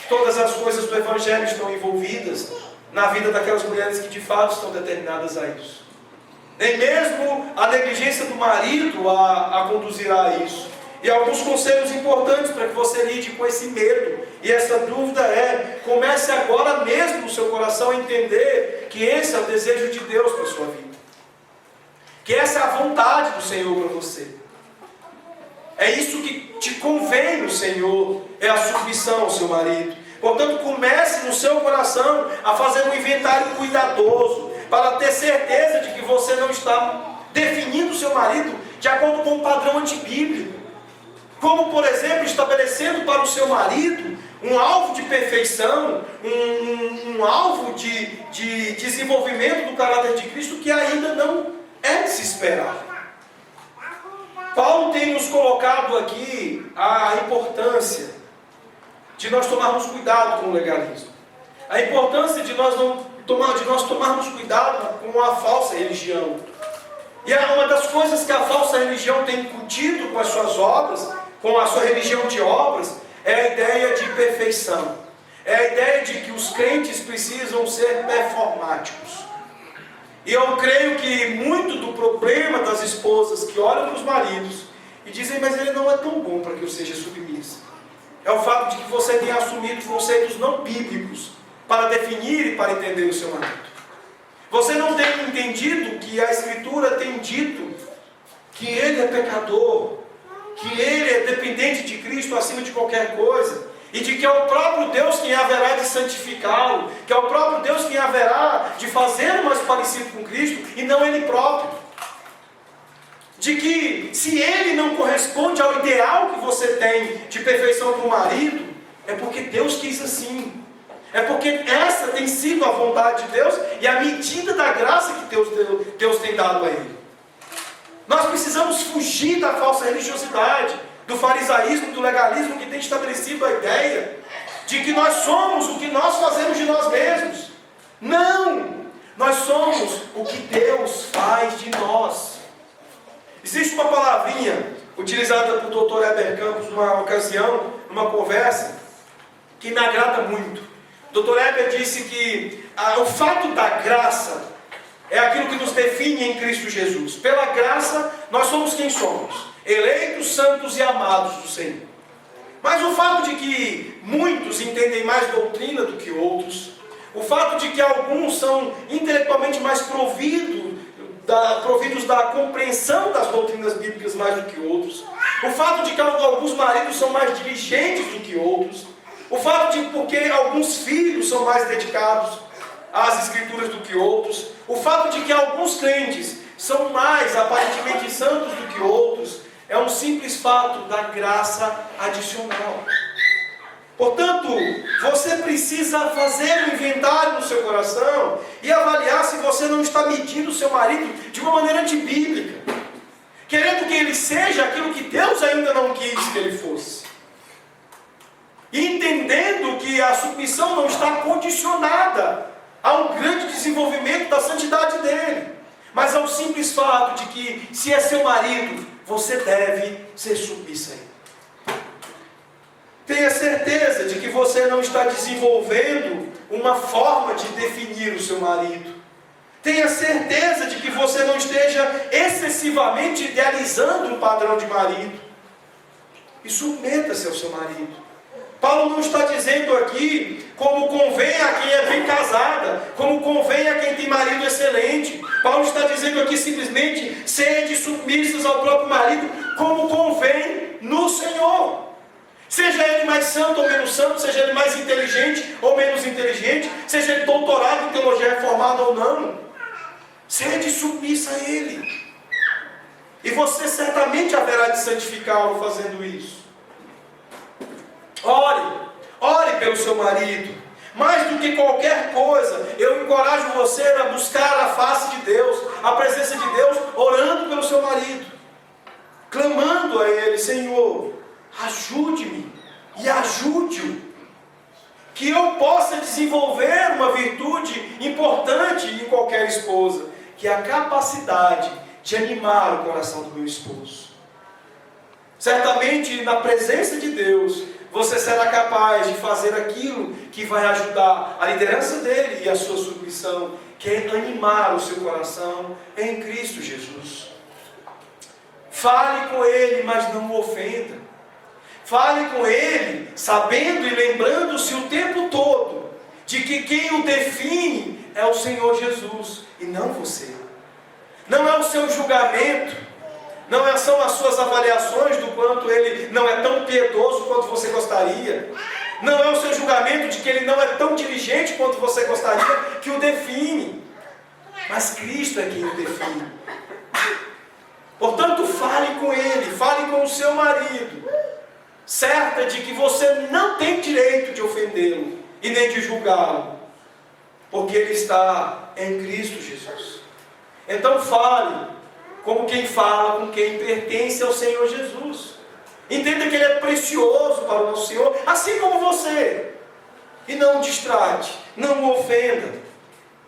todas as coisas do Evangelho estão envolvidas na vida daquelas mulheres que de fato estão determinadas a isso. Nem mesmo a negligência do marido a conduzirá a isso. E alguns conselhos importantes para que você lide com esse medo e essa dúvida comece agora mesmo no seu coração a entender que esse é o desejo de Deus para a sua vida, que essa é a vontade do Senhor para você. É isso que te convém no Senhor, é a submissão ao seu marido. Portanto, comece no seu coração a fazer um inventário cuidadoso, para ter certeza de que você não está definindo o seu marido de acordo com um padrão antibíblico. Como, por exemplo, estabelecendo para o seu marido um alvo de perfeição, um alvo de desenvolvimento do caráter de Cristo que ainda não é de se esperar. Paulo tem nos colocado aqui a importância de nós tomarmos cuidado com o legalismo. A importância de nós tomarmos cuidado com a falsa religião. E uma das coisas que a falsa religião tem incutido com as suas obras, com a sua religião de obras, é a ideia de perfeição. É a ideia de que os crentes precisam ser performáticos. E eu creio que muito do problema das esposas que olham para os maridos e dizem, mas ele não é tão bom para que eu seja submissa, é o fato de que você tem assumido conceitos não bíblicos para definir e para entender o seu marido. Você não tem entendido que a Escritura tem dito que ele é pecador, que ele é dependente de Cristo acima de qualquer coisa, e de que é o próprio Deus quem haverá de santificá-lo, que é o próprio Deus quem haverá de fazê-lo mais parecido com Cristo, e não ele próprio. De que se ele não corresponde ao ideal que você tem de perfeição para o marido, é porque Deus quis assim. É porque essa tem sido a vontade de Deus e a medida da graça que Deus tem dado a ele. Nós precisamos fugir da falsa religiosidade, do farisaísmo, do legalismo que tem estabelecido a ideia de que nós somos o que nós fazemos de nós mesmos. Não! Nós somos o que Deus faz de nós. Existe uma palavrinha utilizada pelo Dr. Heber Campos numa ocasião, numa conversa, que me agrada muito. O Dr. Heber disse que o fato da graça é aquilo que nos define em Cristo Jesus. Pela graça, nós somos quem somos. Eleitos, santos e amados do Senhor. Mas o fato de que muitos entendem mais doutrina do que outros, o fato de que alguns são intelectualmente mais providos da compreensão das doutrinas bíblicas mais do que outros, o fato de que alguns maridos são mais diligentes do que outros, o fato de porque alguns filhos são mais dedicados às Escrituras do que outros, o fato de que alguns crentes são mais aparentemente santos do que outros, é um simples fato da graça adicional. Portanto, você precisa fazer um inventário no seu coração e avaliar se você não está medindo o seu marido de uma maneira antibíblica, querendo que ele seja aquilo que Deus ainda não quis que ele fosse. E entendendo que a submissão não está condicionada a um grande desenvolvimento da santidade dele, mas ao simples fato de que, se é seu marido, você deve ser submissa a ele. Tenha certeza de que você não está desenvolvendo uma forma de definir o seu marido. Tenha certeza de que você não esteja excessivamente idealizando um padrão de marido. E submeta-se ao seu marido. Paulo não está dizendo aqui como convém a quem é bem casada, como convém a quem tem marido excelente. Paulo está dizendo aqui simplesmente: sede submissos ao próprio marido, como convém no Senhor. Seja ele mais santo ou menos santo, seja ele mais inteligente ou menos inteligente, seja ele doutorado em teologia reformada ou não, sede submissa a ele. E você certamente haverá de santificá-lo fazendo isso. Ore pelo seu marido. Mais do que qualquer coisa, eu encorajo você a buscar a face de Deus, a presença de Deus, orando pelo seu marido, clamando a Ele: Senhor, ajude-me e ajude-o, que eu possa desenvolver uma virtude importante em qualquer esposa, que é a capacidade de animar o coração do meu esposo. Certamente, na presença de Deus, você será capaz de fazer aquilo que vai ajudar a liderança dele e a sua submissão, que é animar o seu coração em Cristo Jesus. Fale com ele, mas não o ofenda. Fale com ele, sabendo e lembrando-se o tempo todo de que quem o define é o Senhor Jesus e não você. Não é o seu julgamento, não são as suas avaliações do quanto ele não é tão piedoso quanto você gostaria. Não é o seu julgamento de que ele não é tão diligente quanto você gostaria que o define. Mas Cristo é quem o define. Portanto, fale com ele, fale com o seu marido, certa de que você não tem direito de ofendê-lo e nem de julgá-lo, porque ele está em Cristo Jesus. Então fale como quem fala com quem pertence ao Senhor Jesus. Entenda que Ele é precioso para o nosso Senhor, assim como você. E não o distrate, não o ofenda.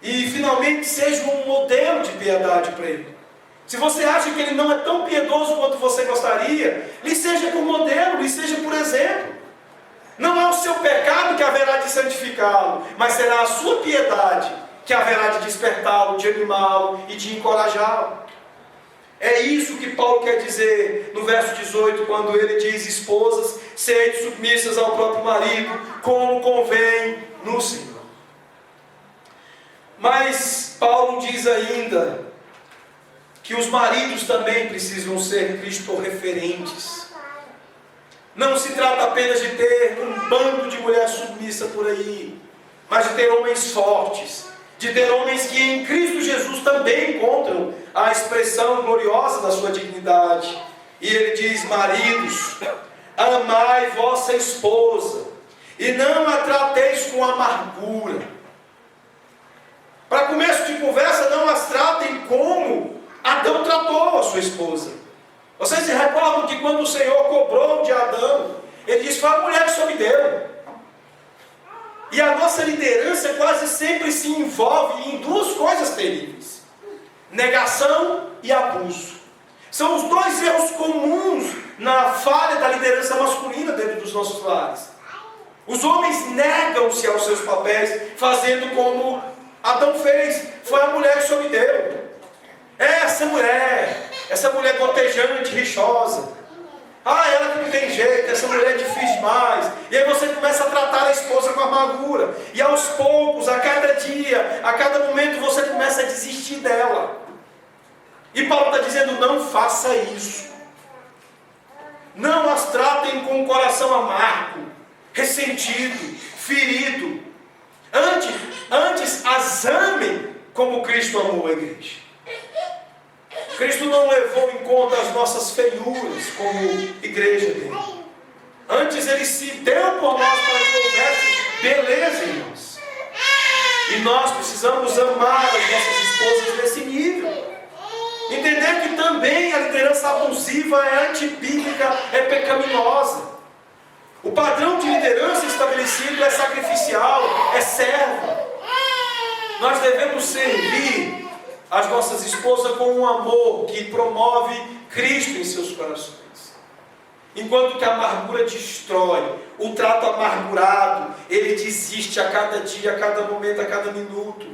E finalmente seja um modelo de piedade para Ele. Se você acha que Ele não é tão piedoso quanto você gostaria, lhe seja por modelo, lhe seja por exemplo. Não é o seu pecado que haverá de santificá-lo, mas será a sua piedade que haverá de despertá-lo, de animá-lo e de encorajá-lo. É isso que Paulo quer dizer no verso 18, quando ele diz: esposas, sede submissas ao próprio marido, como convém no Senhor. Mas Paulo diz ainda que os maridos também precisam ser cristo-referentes. Não se trata apenas de ter um bando de mulher submissa por aí, mas de ter homens fortes, de ter homens que em Cristo Jesus também encontram a expressão gloriosa da sua dignidade. E ele diz: maridos, amai vossa esposa, e não a trateis com amargura. Para começo de conversa, não as tratem como Adão tratou a sua esposa. Vocês se recordam que quando o Senhor cobrou de Adão, Ele disse: foi a mulher que só me deu. E a nossa liderança quase sempre se envolve em duas coisas terríveis: negação e abuso. São os dois erros comuns na falha da liderança masculina dentro dos nossos lares. Os homens negam-se aos seus papéis, fazendo como Adão fez: foi a mulher que só me deu. Essa mulher gotejante, rixosa. Ela que não tem jeito, essa mulher é difícil demais. E aí você começa a tratar a esposa com amargura. E aos poucos, a cada dia, a cada momento, você começa a desistir dela. E Paulo está dizendo: não faça isso. Não as tratem com um coração amargo, ressentido, ferido. Antes as amem como Cristo amou a igreja. Cristo não levou em conta as nossas feiuras como igreja dele. Antes Ele se deu por nós para que houvesse beleza em nós. E nós precisamos amar as nossas esposas nesse nível. Entender que também a liderança abusiva é antibíblica, é pecaminosa. O padrão de liderança estabelecido é sacrificial, é servo. Nós devemos servir as nossas esposas com um amor que promove Cristo em seus corações. Enquanto que a amargura destrói, o trato amargurado, ele desiste a cada dia, a cada momento, a cada minuto.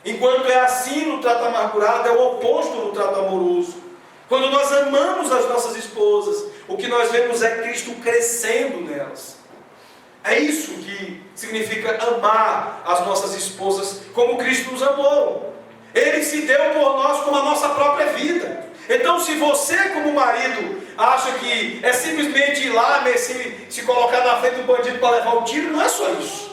Enquanto é assim no trato amargurado, é o oposto no trato amoroso. Quando nós amamos as nossas esposas, o que nós vemos é Cristo crescendo nelas. É isso que significa amar as nossas esposas como Cristo nos amou. Ele se deu por nós como a nossa própria vida. Então, se você como marido acha que é simplesmente ir lá, se colocar na frente do bandido para levar o tiro, não é só isso.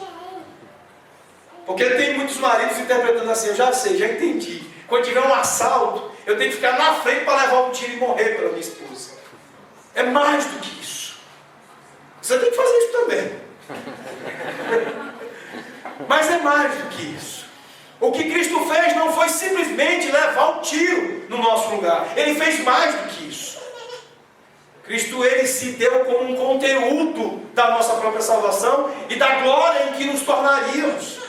Porque tem muitos maridos interpretando assim: eu já sei, já entendi. Quando tiver um assalto, eu tenho que ficar na frente para levar um tiro e morrer pela minha esposa. É mais do que isso. Você tem que fazer isso também. Mas é mais do que isso. O que Cristo fez não foi simplesmente levar o tiro no nosso lugar. Ele fez mais do que isso. Cristo, Ele se deu como um conteúdo da nossa própria salvação e da glória em que nos tornaríamos.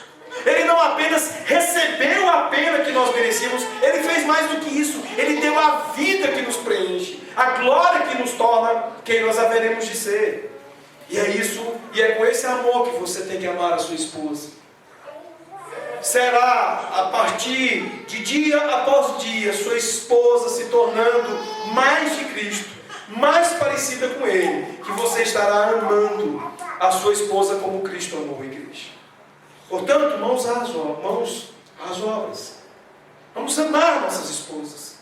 Ele não apenas recebeu a pena que nós merecíamos, Ele fez mais do que isso. Ele deu a vida que nos preenche, a glória que nos torna quem nós haveremos de ser. E é isso, e é com esse amor que você tem que amar a sua esposa. Será a partir de dia após dia sua esposa se tornando mais de Cristo, mais parecida com Ele, que você estará amando a sua esposa como Cristo amou a igreja. Portanto, mãos às obras. Vamos amar nossas esposas.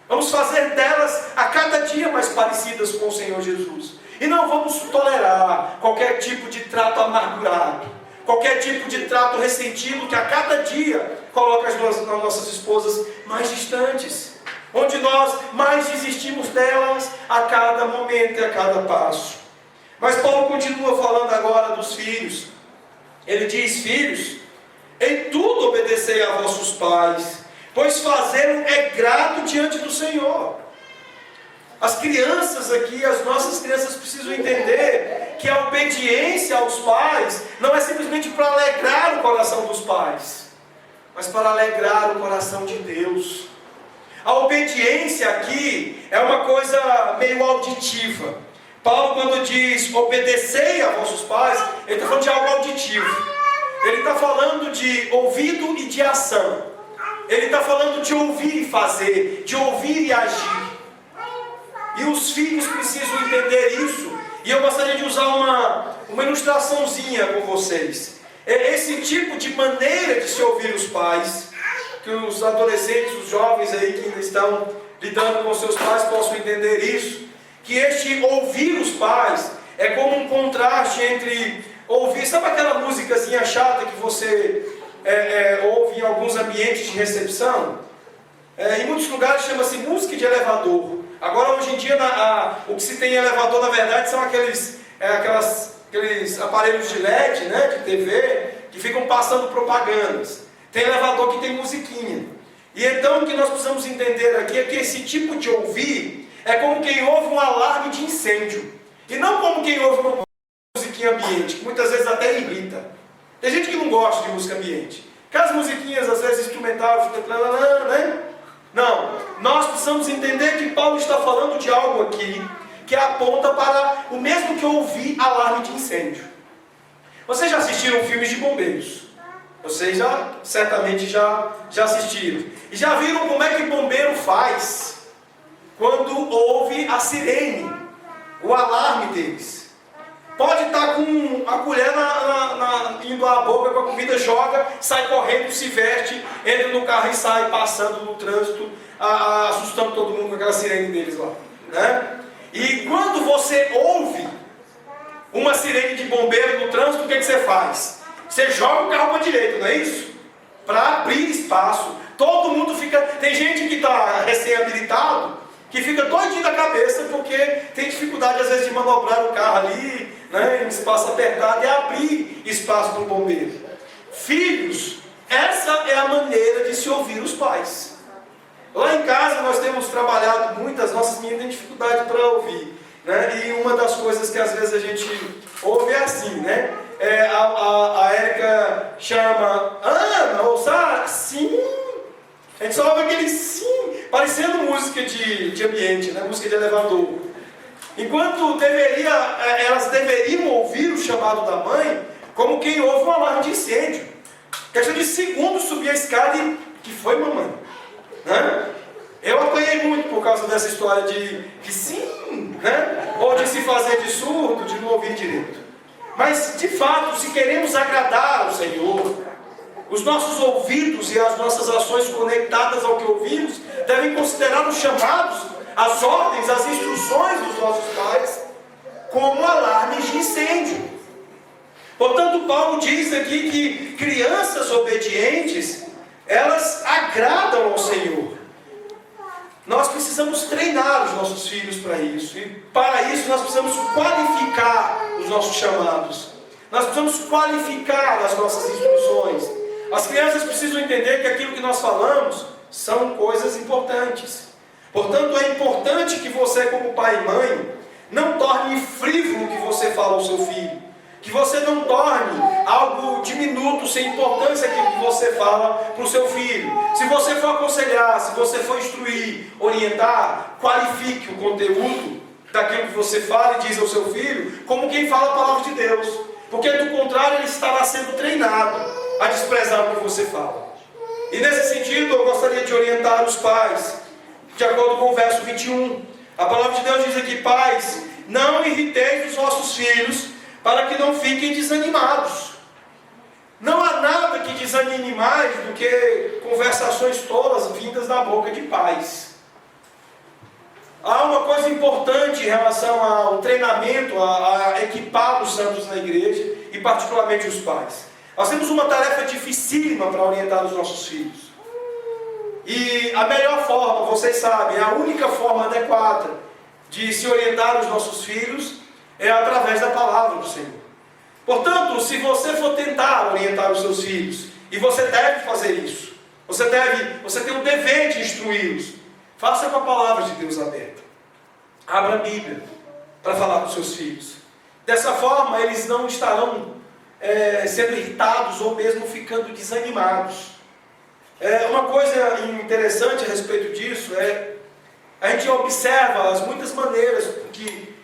Vamos fazer delas a cada dia mais parecidas com o Senhor Jesus. E não vamos tolerar qualquer tipo de trato amargurado, qualquer tipo de trato ressentido que a cada dia coloca as nossas esposas mais distantes, onde nós mais desistimos delas a cada momento e a cada passo. Mas Paulo continua falando agora dos filhos. Ele diz: filhos, em tudo obedecei a vossos pais, pois fazê-lo é grato diante do Senhor. As crianças aqui, as nossas crianças precisam entender que a obediência aos pais não é simplesmente para alegrar o coração dos pais, mas para alegrar o coração de Deus. A obediência aqui é uma coisa meio auditiva. Paulo, quando diz obedecei a vossos pais, ele está falando de algo auditivo. Ele está falando de ouvido e de ação. Ele está falando de ouvir e fazer, de ouvir e agir. E os filhos precisam entender isso. E eu gostaria de usar uma ilustraçãozinha com vocês. Esse tipo de maneira de se ouvir os pais, que os adolescentes, os jovens aí que ainda estão lidando com seus pais possam entender isso. Que este ouvir os pais é como um contraste entre ouvir, sabe aquela musicazinha chata que você ouve em alguns ambientes de recepção? Em muitos lugares chama-se música de elevador. Agora, hoje em dia, o que se tem em elevador, na verdade, são aqueles aparelhos de LED, né, de TV, que ficam passando propagandas. Tem elevador que tem musiquinha. E então, o que nós precisamos entender aqui é que esse tipo de ouvir é como quem ouve um alarme de incêndio. E não como quem ouve uma musiquinha ambiente, que muitas vezes até irrita. Tem gente que não gosta de música ambiente. Aquelas musiquinhas, às vezes, instrumental, né? Não, nós precisamos entender que Paulo está falando de algo aqui que aponta para o mesmo que ouvir alarme de incêndio. Vocês já assistiram filmes de bombeiros? Vocês certamente já assistiram. E já viram como é que o bombeiro faz quando ouve a sirene, o alarme deles? Pode estar com a colher indo à boca com a comida, joga, sai correndo, se veste, entra no carro e sai passando no trânsito, assustando todo mundo com aquela sirene deles lá, né? E quando você ouve uma sirene de bombeiro no trânsito, o que você faz? Você joga o carro para a direita, não é isso? Para abrir espaço. Todo mundo fica... Tem gente que está recém-habilitado que fica doidinho da cabeça porque tem dificuldade às vezes de manobrar o carro ali, né, em um espaço apertado, e abrir espaço para o bombeiro. Filhos, essa é a maneira de se ouvir os pais. Lá em casa nós temos trabalhado muito, as nossas meninas têm dificuldade para ouvir, né? E uma das coisas que às vezes a gente ouve é assim, né? A Érica chama Ana ou Sara, sim. A gente só ouve aquele sim, parecendo música de ambiente, né? Música de elevador. Enquanto elas deveriam ouvir o chamado da mãe como quem ouve um alarme de incêndio. Questão de segundos subir a escada e... que foi, mamãe? Né? Eu apanhei muito por causa dessa história de sim, né? Ou de se fazer de surdo, de não ouvir direito. Mas, de fato, se queremos agradar ao Senhor, os nossos ouvidos e as nossas ações conectadas ao que ouvimos devem considerar os chamados, as ordens, as instruções dos nossos pais como alarmes de incêndio. Portanto, Paulo diz aqui que crianças obedientes, elas agradam ao Senhor. Nós precisamos treinar os nossos filhos para isso. E para isso nós precisamos qualificar os nossos chamados. Nós precisamos qualificar as nossas instruções. As crianças precisam entender que aquilo que nós falamos são coisas importantes. Portanto, é importante que você, como pai e mãe, não torne frívolo o que você fala ao seu filho. Que você não torne algo diminuto, sem importância aquilo que você fala para o seu filho. Se você for aconselhar, se você for instruir, orientar, qualifique o conteúdo daquilo que você fala e diz ao seu filho, como quem fala a palavra de Deus. Porque do contrário, ele estará sendo treinado a desprezar o que você fala. E nesse sentido, eu gostaria de orientar os pais, de acordo com o verso 21. A palavra de Deus diz aqui: pais, não irriteis os vossos filhos, para que não fiquem desanimados. Não há nada que desanime mais do que conversações tolas vindas da boca de pais. Há uma coisa importante em relação ao treinamento, a equipar os santos na igreja, e particularmente os pais. Nós temos uma tarefa dificílima para orientar os nossos filhos. E a melhor forma, vocês sabem, a única forma adequada de se orientar os nossos filhos é através da palavra do Senhor. Portanto, se você for tentar orientar os seus filhos, e você deve fazer isso, você tem o dever de instruí-los, faça com a palavra de Deus aberta. Abra a Bíblia para falar com os seus filhos. Dessa forma, eles não estarão sendo irritados ou mesmo ficando desanimados. Uma coisa interessante a respeito disso a gente observa as muitas maneiras que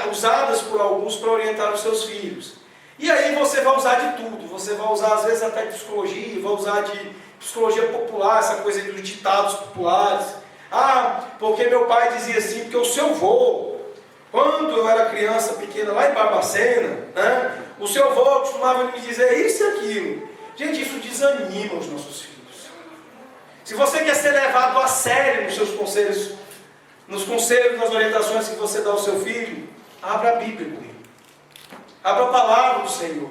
usadas por alguns para orientar os seus filhos. E aí você vai usar de tudo. Você vai usar às vezes até psicologia, vai usar de psicologia popular, essa coisa dos ditados populares. Porque meu pai dizia assim, porque o seu avô, quando eu era criança pequena lá em Barbacena, o seu avô costumava me dizer isso e aquilo. Gente, isso desanima os nossos filhos. Se você quer ser levado a sério nos seus conselhos, nas orientações que você dá ao seu filho, abra a Bíblia com ele. Abra a palavra do Senhor.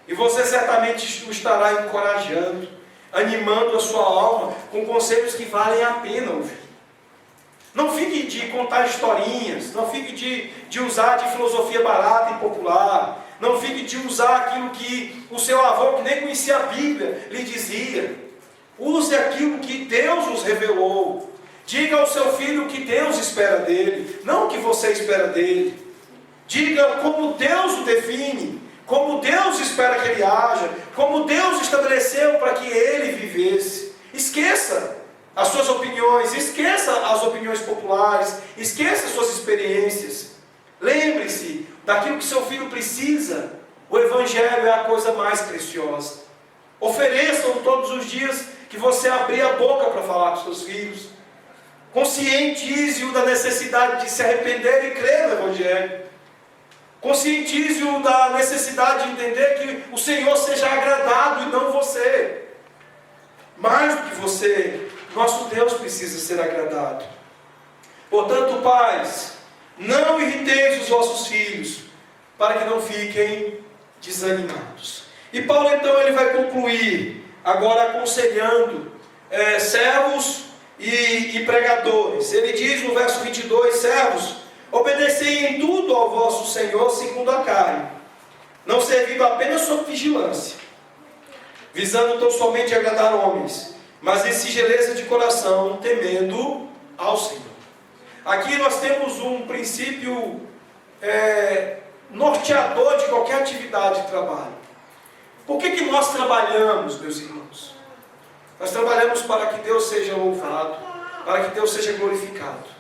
E você certamente o estará encorajando, animando a sua alma com conselhos que valem a pena ouvir. Não fique de contar historinhas, não fique de usar de filosofia barata e popular, não fique de usar aquilo que o seu avô, que nem conhecia a Bíblia, lhe dizia. Use aquilo que Deus nos revelou. Diga ao seu filho o que Deus espera dele, não o que você espera dele. Diga como Deus o define, como Deus espera que ele haja, como Deus estabeleceu para que ele vivesse. Esqueça as suas opiniões, esqueça as opiniões populares, esqueça as suas experiências. Lembre-se daquilo que seu filho precisa. O Evangelho é a coisa mais preciosa. Ofereçam todos os dias que você abrir a boca para falar com seus filhos. Conscientize-o da necessidade de se arrepender e crer no Evangelho. Conscientize-o da necessidade de entender que o Senhor seja agradado e não você. Mais do que você, nosso Deus precisa ser agradado. Portanto, pais, não irriteis os vossos filhos, para que não fiquem desanimados. E Paulo então ele vai concluir, agora aconselhando servos e pregadores. Ele diz no verso 22, servos, obedecei em tudo ao vosso Senhor segundo a carne, não servindo apenas sob vigilância, visando tão somente agradar homens, mas em singeleza de coração, temendo ao Senhor. Aqui nós temos um princípio norteador de qualquer atividade de trabalho. Por que nós trabalhamos, meus irmãos? Nós trabalhamos para que Deus seja louvado, para que Deus seja glorificado.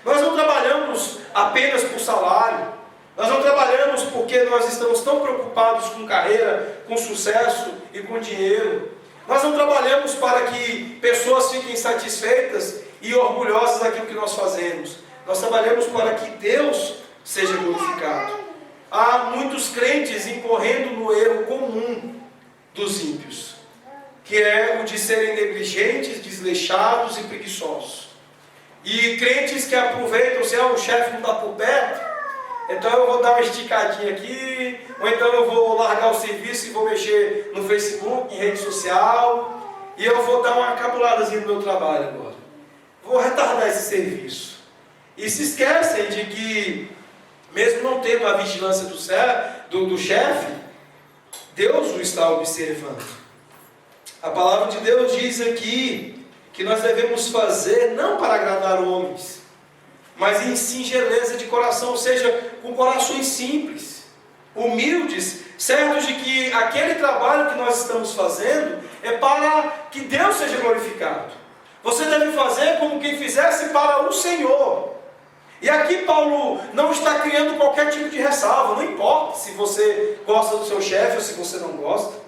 Nós não trabalhamos apenas por salário, nós não trabalhamos porque nós estamos tão preocupados com carreira, com sucesso e com dinheiro. Nós não trabalhamos para que pessoas fiquem satisfeitas e orgulhosas daquilo que nós fazemos. Nós trabalhamos para que Deus seja glorificado. Há muitos crentes incorrendo no erro comum dos ímpios, que é o de serem negligentes, desleixados e preguiçosos. E crentes que aproveitam, se o chefe não está por perto, então eu vou dar uma esticadinha aqui, ou então eu vou largar o serviço e vou mexer no Facebook, em rede social, e eu vou dar uma cabuladazinha no meu trabalho agora. Vou retardar esse serviço. E se esquecem de que, mesmo não tendo a vigilância do chefe, Deus o está observando. A palavra de Deus diz aqui que nós devemos fazer não para agradar homens, mas em singeleza de coração, ou seja, com corações simples, humildes, certos de que aquele trabalho que nós estamos fazendo é para que Deus seja glorificado. Você deve fazer como quem fizesse para o Senhor. E aqui Paulo não está criando qualquer tipo de ressalva. Não importa se você gosta do seu chefe ou se você não gosta.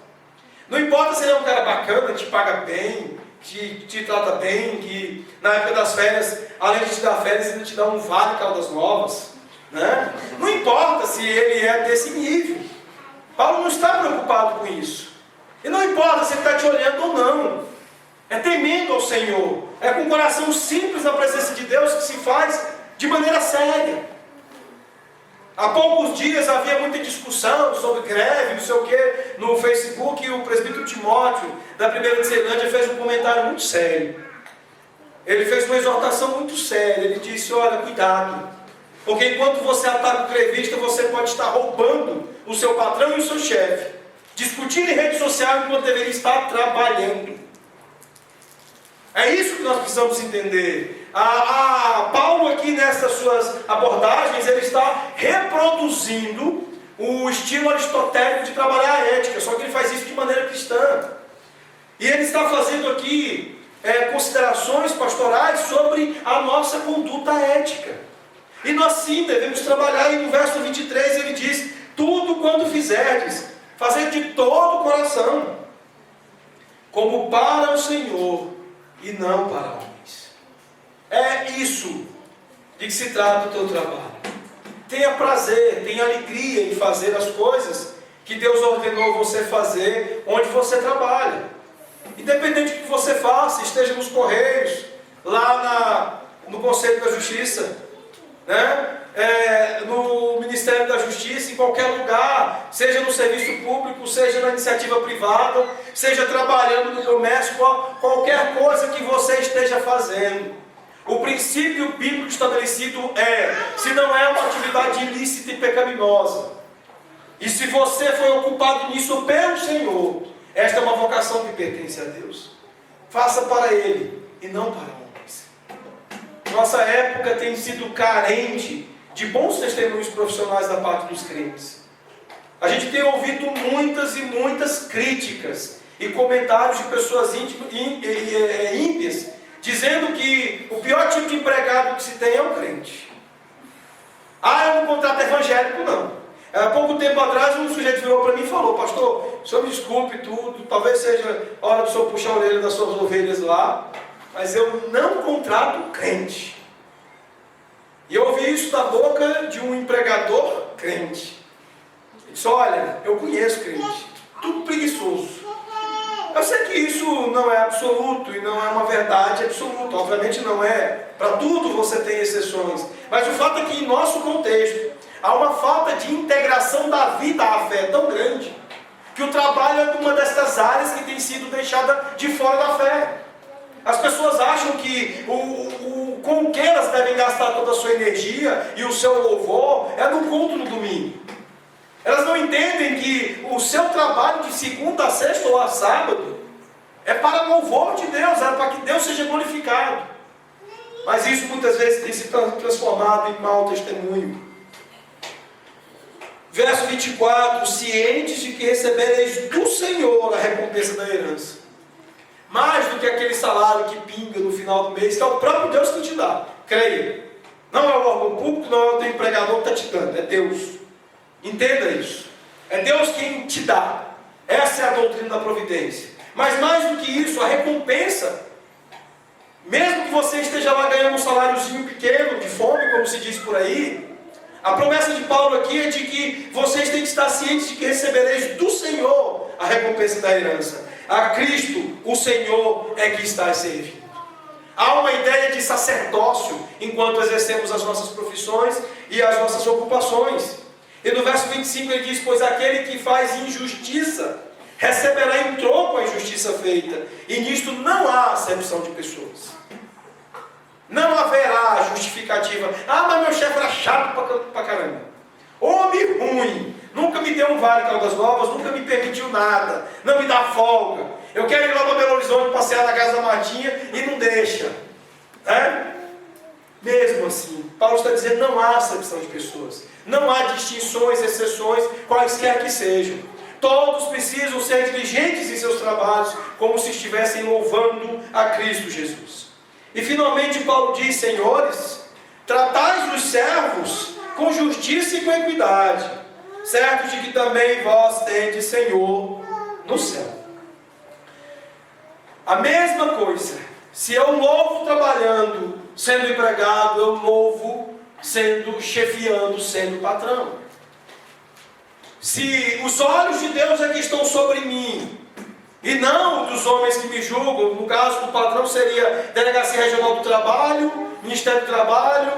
Não importa se ele é um cara bacana, te paga bem, te trata bem, que na época das férias, além de te dar férias, ele te dá um vale Caldas Novas, né? Não importa se ele é desse nível. Paulo não está preocupado com isso. E não importa se ele está te olhando ou não. É temendo ao Senhor. É com o coração simples na presença de Deus que se faz de maneira séria. Há poucos dias havia muita discussão sobre greve, não sei o que, no Facebook, e o presbítero Timóteo, da Primeira de Ceilândia, fez um comentário muito sério. Ele fez uma exortação muito séria. Ele disse, olha, cuidado. Porque enquanto você ataca o crevista, você pode estar roubando o seu patrão e o seu chefe, discutindo em rede social enquanto deveria estar trabalhando. É isso que nós precisamos entender. Paulo aqui nessas suas abordagens, ele está reproduzindo o estilo aristotélico de trabalhar a ética, só que ele faz isso de maneira cristã. E ele está fazendo aqui considerações pastorais sobre a nossa conduta ética. E nós sim devemos trabalhar, e no verso 23 ele diz: tudo quanto fizerdes, fazer de todo o coração, como para o Senhor e não para homens. É isso de que se trata o teu trabalho. Tenha prazer, tenha alegria em fazer as coisas que Deus ordenou você fazer onde você trabalha. Independente do que você faça, esteja nos Correios, lá no Conselho da Justiça, né? No Ministério da Justiça, em qualquer lugar, seja no serviço público, seja na iniciativa privada, seja trabalhando no comércio, qualquer coisa que você esteja fazendo. O princípio bíblico estabelecido se não é uma atividade ilícita e pecaminosa, e se você foi ocupado nisso pelo Senhor, esta é uma vocação que pertence a Deus. Faça para Ele e não para homens. Nossa época tem sido carente de bons testemunhos profissionais da parte dos crentes. A gente tem ouvido muitas e muitas críticas e comentários de pessoas ímpias, dizendo que o pior tipo de empregado que se tem é o crente. Eu não contrato evangélico, não. Há pouco tempo atrás um sujeito virou para mim e falou: pastor, o senhor me desculpe tudo, talvez seja hora do senhor puxar a orelha das suas ovelhas lá, mas eu não contrato crente. E eu ouvi isso da boca de um empregador crente. Ele disse: olha, eu conheço crente, tudo preguiçoso. Eu sei que isso não é absoluto e não é uma verdade absoluta, obviamente não é. Para tudo você tem exceções. Mas o fato é que em nosso contexto há uma falta de integração da vida à fé tão grande, que o trabalho é uma dessas áreas que tem sido deixada de fora da fé. As pessoas acham que com o que elas devem gastar toda a sua energia e o seu louvor é no culto no domingo. Elas não entendem que o seu trabalho de segunda a sexta ou a sábado é para louvor de Deus, é para que Deus seja glorificado. Mas isso muitas vezes tem se transformado em mau testemunho. Verso 24: cientes de que recebereis do Senhor a recompensa da herança, mais do que aquele salário que pinga no final do mês, que é o próprio Deus que te dá. Creia, não é o órgão público, não é o teu empregador que está te dando, é Deus. Entenda isso, é Deus quem te dá. Essa é a doutrina da providência. Mas mais do que isso, a recompensa, mesmo que você esteja lá ganhando um saláriozinho pequeno, de fome, como se diz por aí, a promessa de Paulo aqui é de que vocês têm que estar cientes de que recebereis do Senhor a recompensa da herança. A Cristo, o Senhor, é que está servindo. Há uma ideia de sacerdócio enquanto exercemos as nossas profissões e as nossas ocupações. E no verso 25 ele diz: pois aquele que faz injustiça receberá em troco a injustiça feita, e nisto não há acepção de pessoas. Não haverá justificativa. Mas meu chefe era chato pra caramba. Homem ruim. Nunca me deu um vale Caldas Novas, nunca me permitiu nada. Não me dá folga. Eu quero ir lá para Belo Horizonte passear na casa da Martinha e não deixa. Mesmo assim, Paulo está dizendo: não há acepção de pessoas. Não há distinções, exceções, quaisquer que sejam. Todos precisam ser diligentes em seus trabalhos, como se estivessem louvando a Cristo Jesus. E finalmente Paulo diz: senhores, tratais os servos com justiça e com equidade, certos de que também vós tendes Senhor no céu. A mesma coisa, se eu louvo trabalhando, sendo empregado, eu louvo chefiando, sendo patrão. Se os olhos de Deus é que estão sobre mim, e não dos homens que me julgam, no caso do patrão seria Delegacia Regional do Trabalho, Ministério do Trabalho,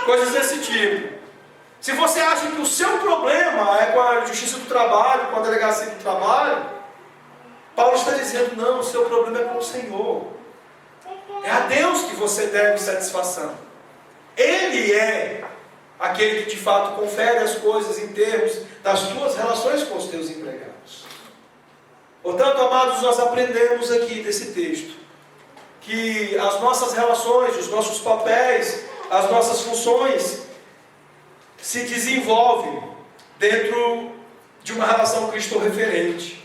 coisas desse tipo. Se você acha que o seu problema é com a Justiça do Trabalho, com a Delegacia do Trabalho, Paulo está dizendo: não, o seu problema é com o Senhor. É a Deus que você deve satisfação. Ele é aquele que de fato confere as coisas em termos das tuas relações com os teus empregados. Portanto, amados, nós aprendemos aqui desse texto que as nossas relações, os nossos papéis, as nossas funções se desenvolvem dentro de uma relação cristo-referente.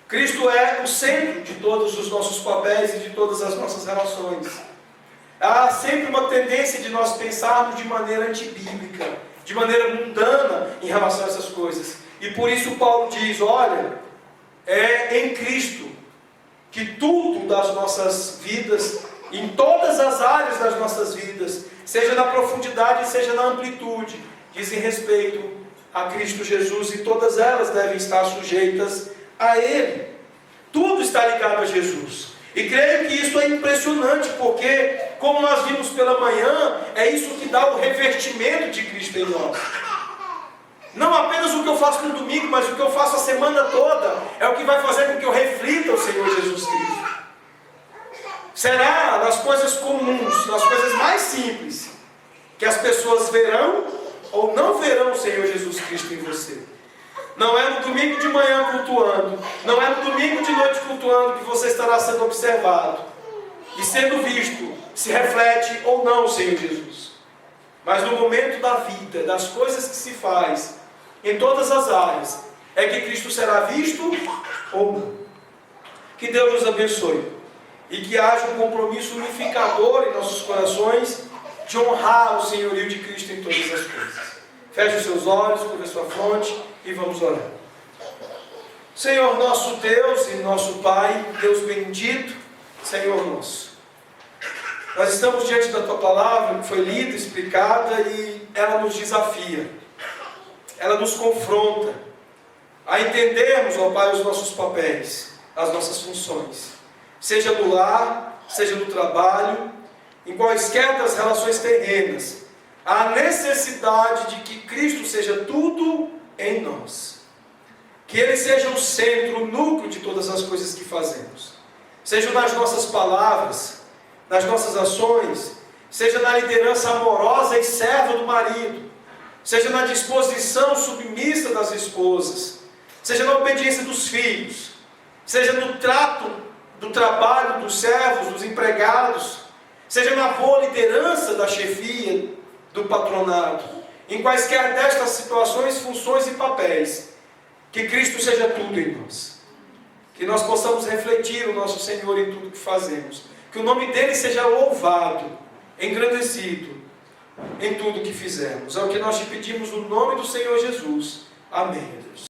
Cristo é o centro de todos os nossos papéis e de todas as nossas relações. Há sempre uma tendência de nós pensarmos de maneira antibíblica, de maneira mundana em relação a essas coisas. E por isso Paulo diz, olha, é em Cristo que tudo das nossas vidas, em todas as áreas das nossas vidas, seja na profundidade, seja na amplitude, dizem respeito a Cristo Jesus, e todas elas devem estar sujeitas a Ele. Tudo está ligado a Jesus. E creio que isso é impressionante, porque, como nós vimos pela manhã, é isso que dá o revertimento de Cristo em nós. Não apenas o que eu faço no domingo, mas o que eu faço a semana toda, é o que vai fazer com que eu reflita o Senhor Jesus Cristo. Será nas coisas comuns, nas coisas mais simples, que as pessoas verão ou não verão o Senhor Jesus Cristo em você. Não é no domingo de manhã cultuando, não é no domingo de noite cultuando que você estará sendo observado e sendo visto, se reflete ou não o Senhor Jesus. Mas no momento da vida, das coisas que se faz, em todas as áreas, é que Cristo será visto ou não. Que Deus nos abençoe e que haja um compromisso unificador em nossos corações de honrar o senhorio de Cristo em todas as coisas. Feche os seus olhos, curva a sua fronte e vamos orar. Senhor nosso Deus e nosso Pai, Deus bendito, Senhor nosso, nós estamos diante da Tua palavra que foi lida, explicada, e ela nos desafia, ela nos confronta a entendermos, ó Pai, os nossos papéis, as nossas funções, seja no lar, seja no trabalho, em quaisquer das relações terrenas. A necessidade de que Cristo seja tudo em nós. Que Ele seja o centro, o núcleo de todas as coisas que fazemos. Seja nas nossas palavras, nas nossas ações, seja na liderança amorosa e serva do marido, seja na disposição submissa das esposas, seja na obediência dos filhos, seja no trato do trabalho dos servos, dos empregados, seja na boa liderança da chefia, do patronato, em quaisquer destas situações, funções e papéis, que Cristo seja tudo em nós, que nós possamos refletir o nosso Senhor em tudo que fazemos, que o nome dele seja louvado, engrandecido em tudo que fizermos. É o que nós te pedimos no nome do Senhor Jesus. Amém, Deus.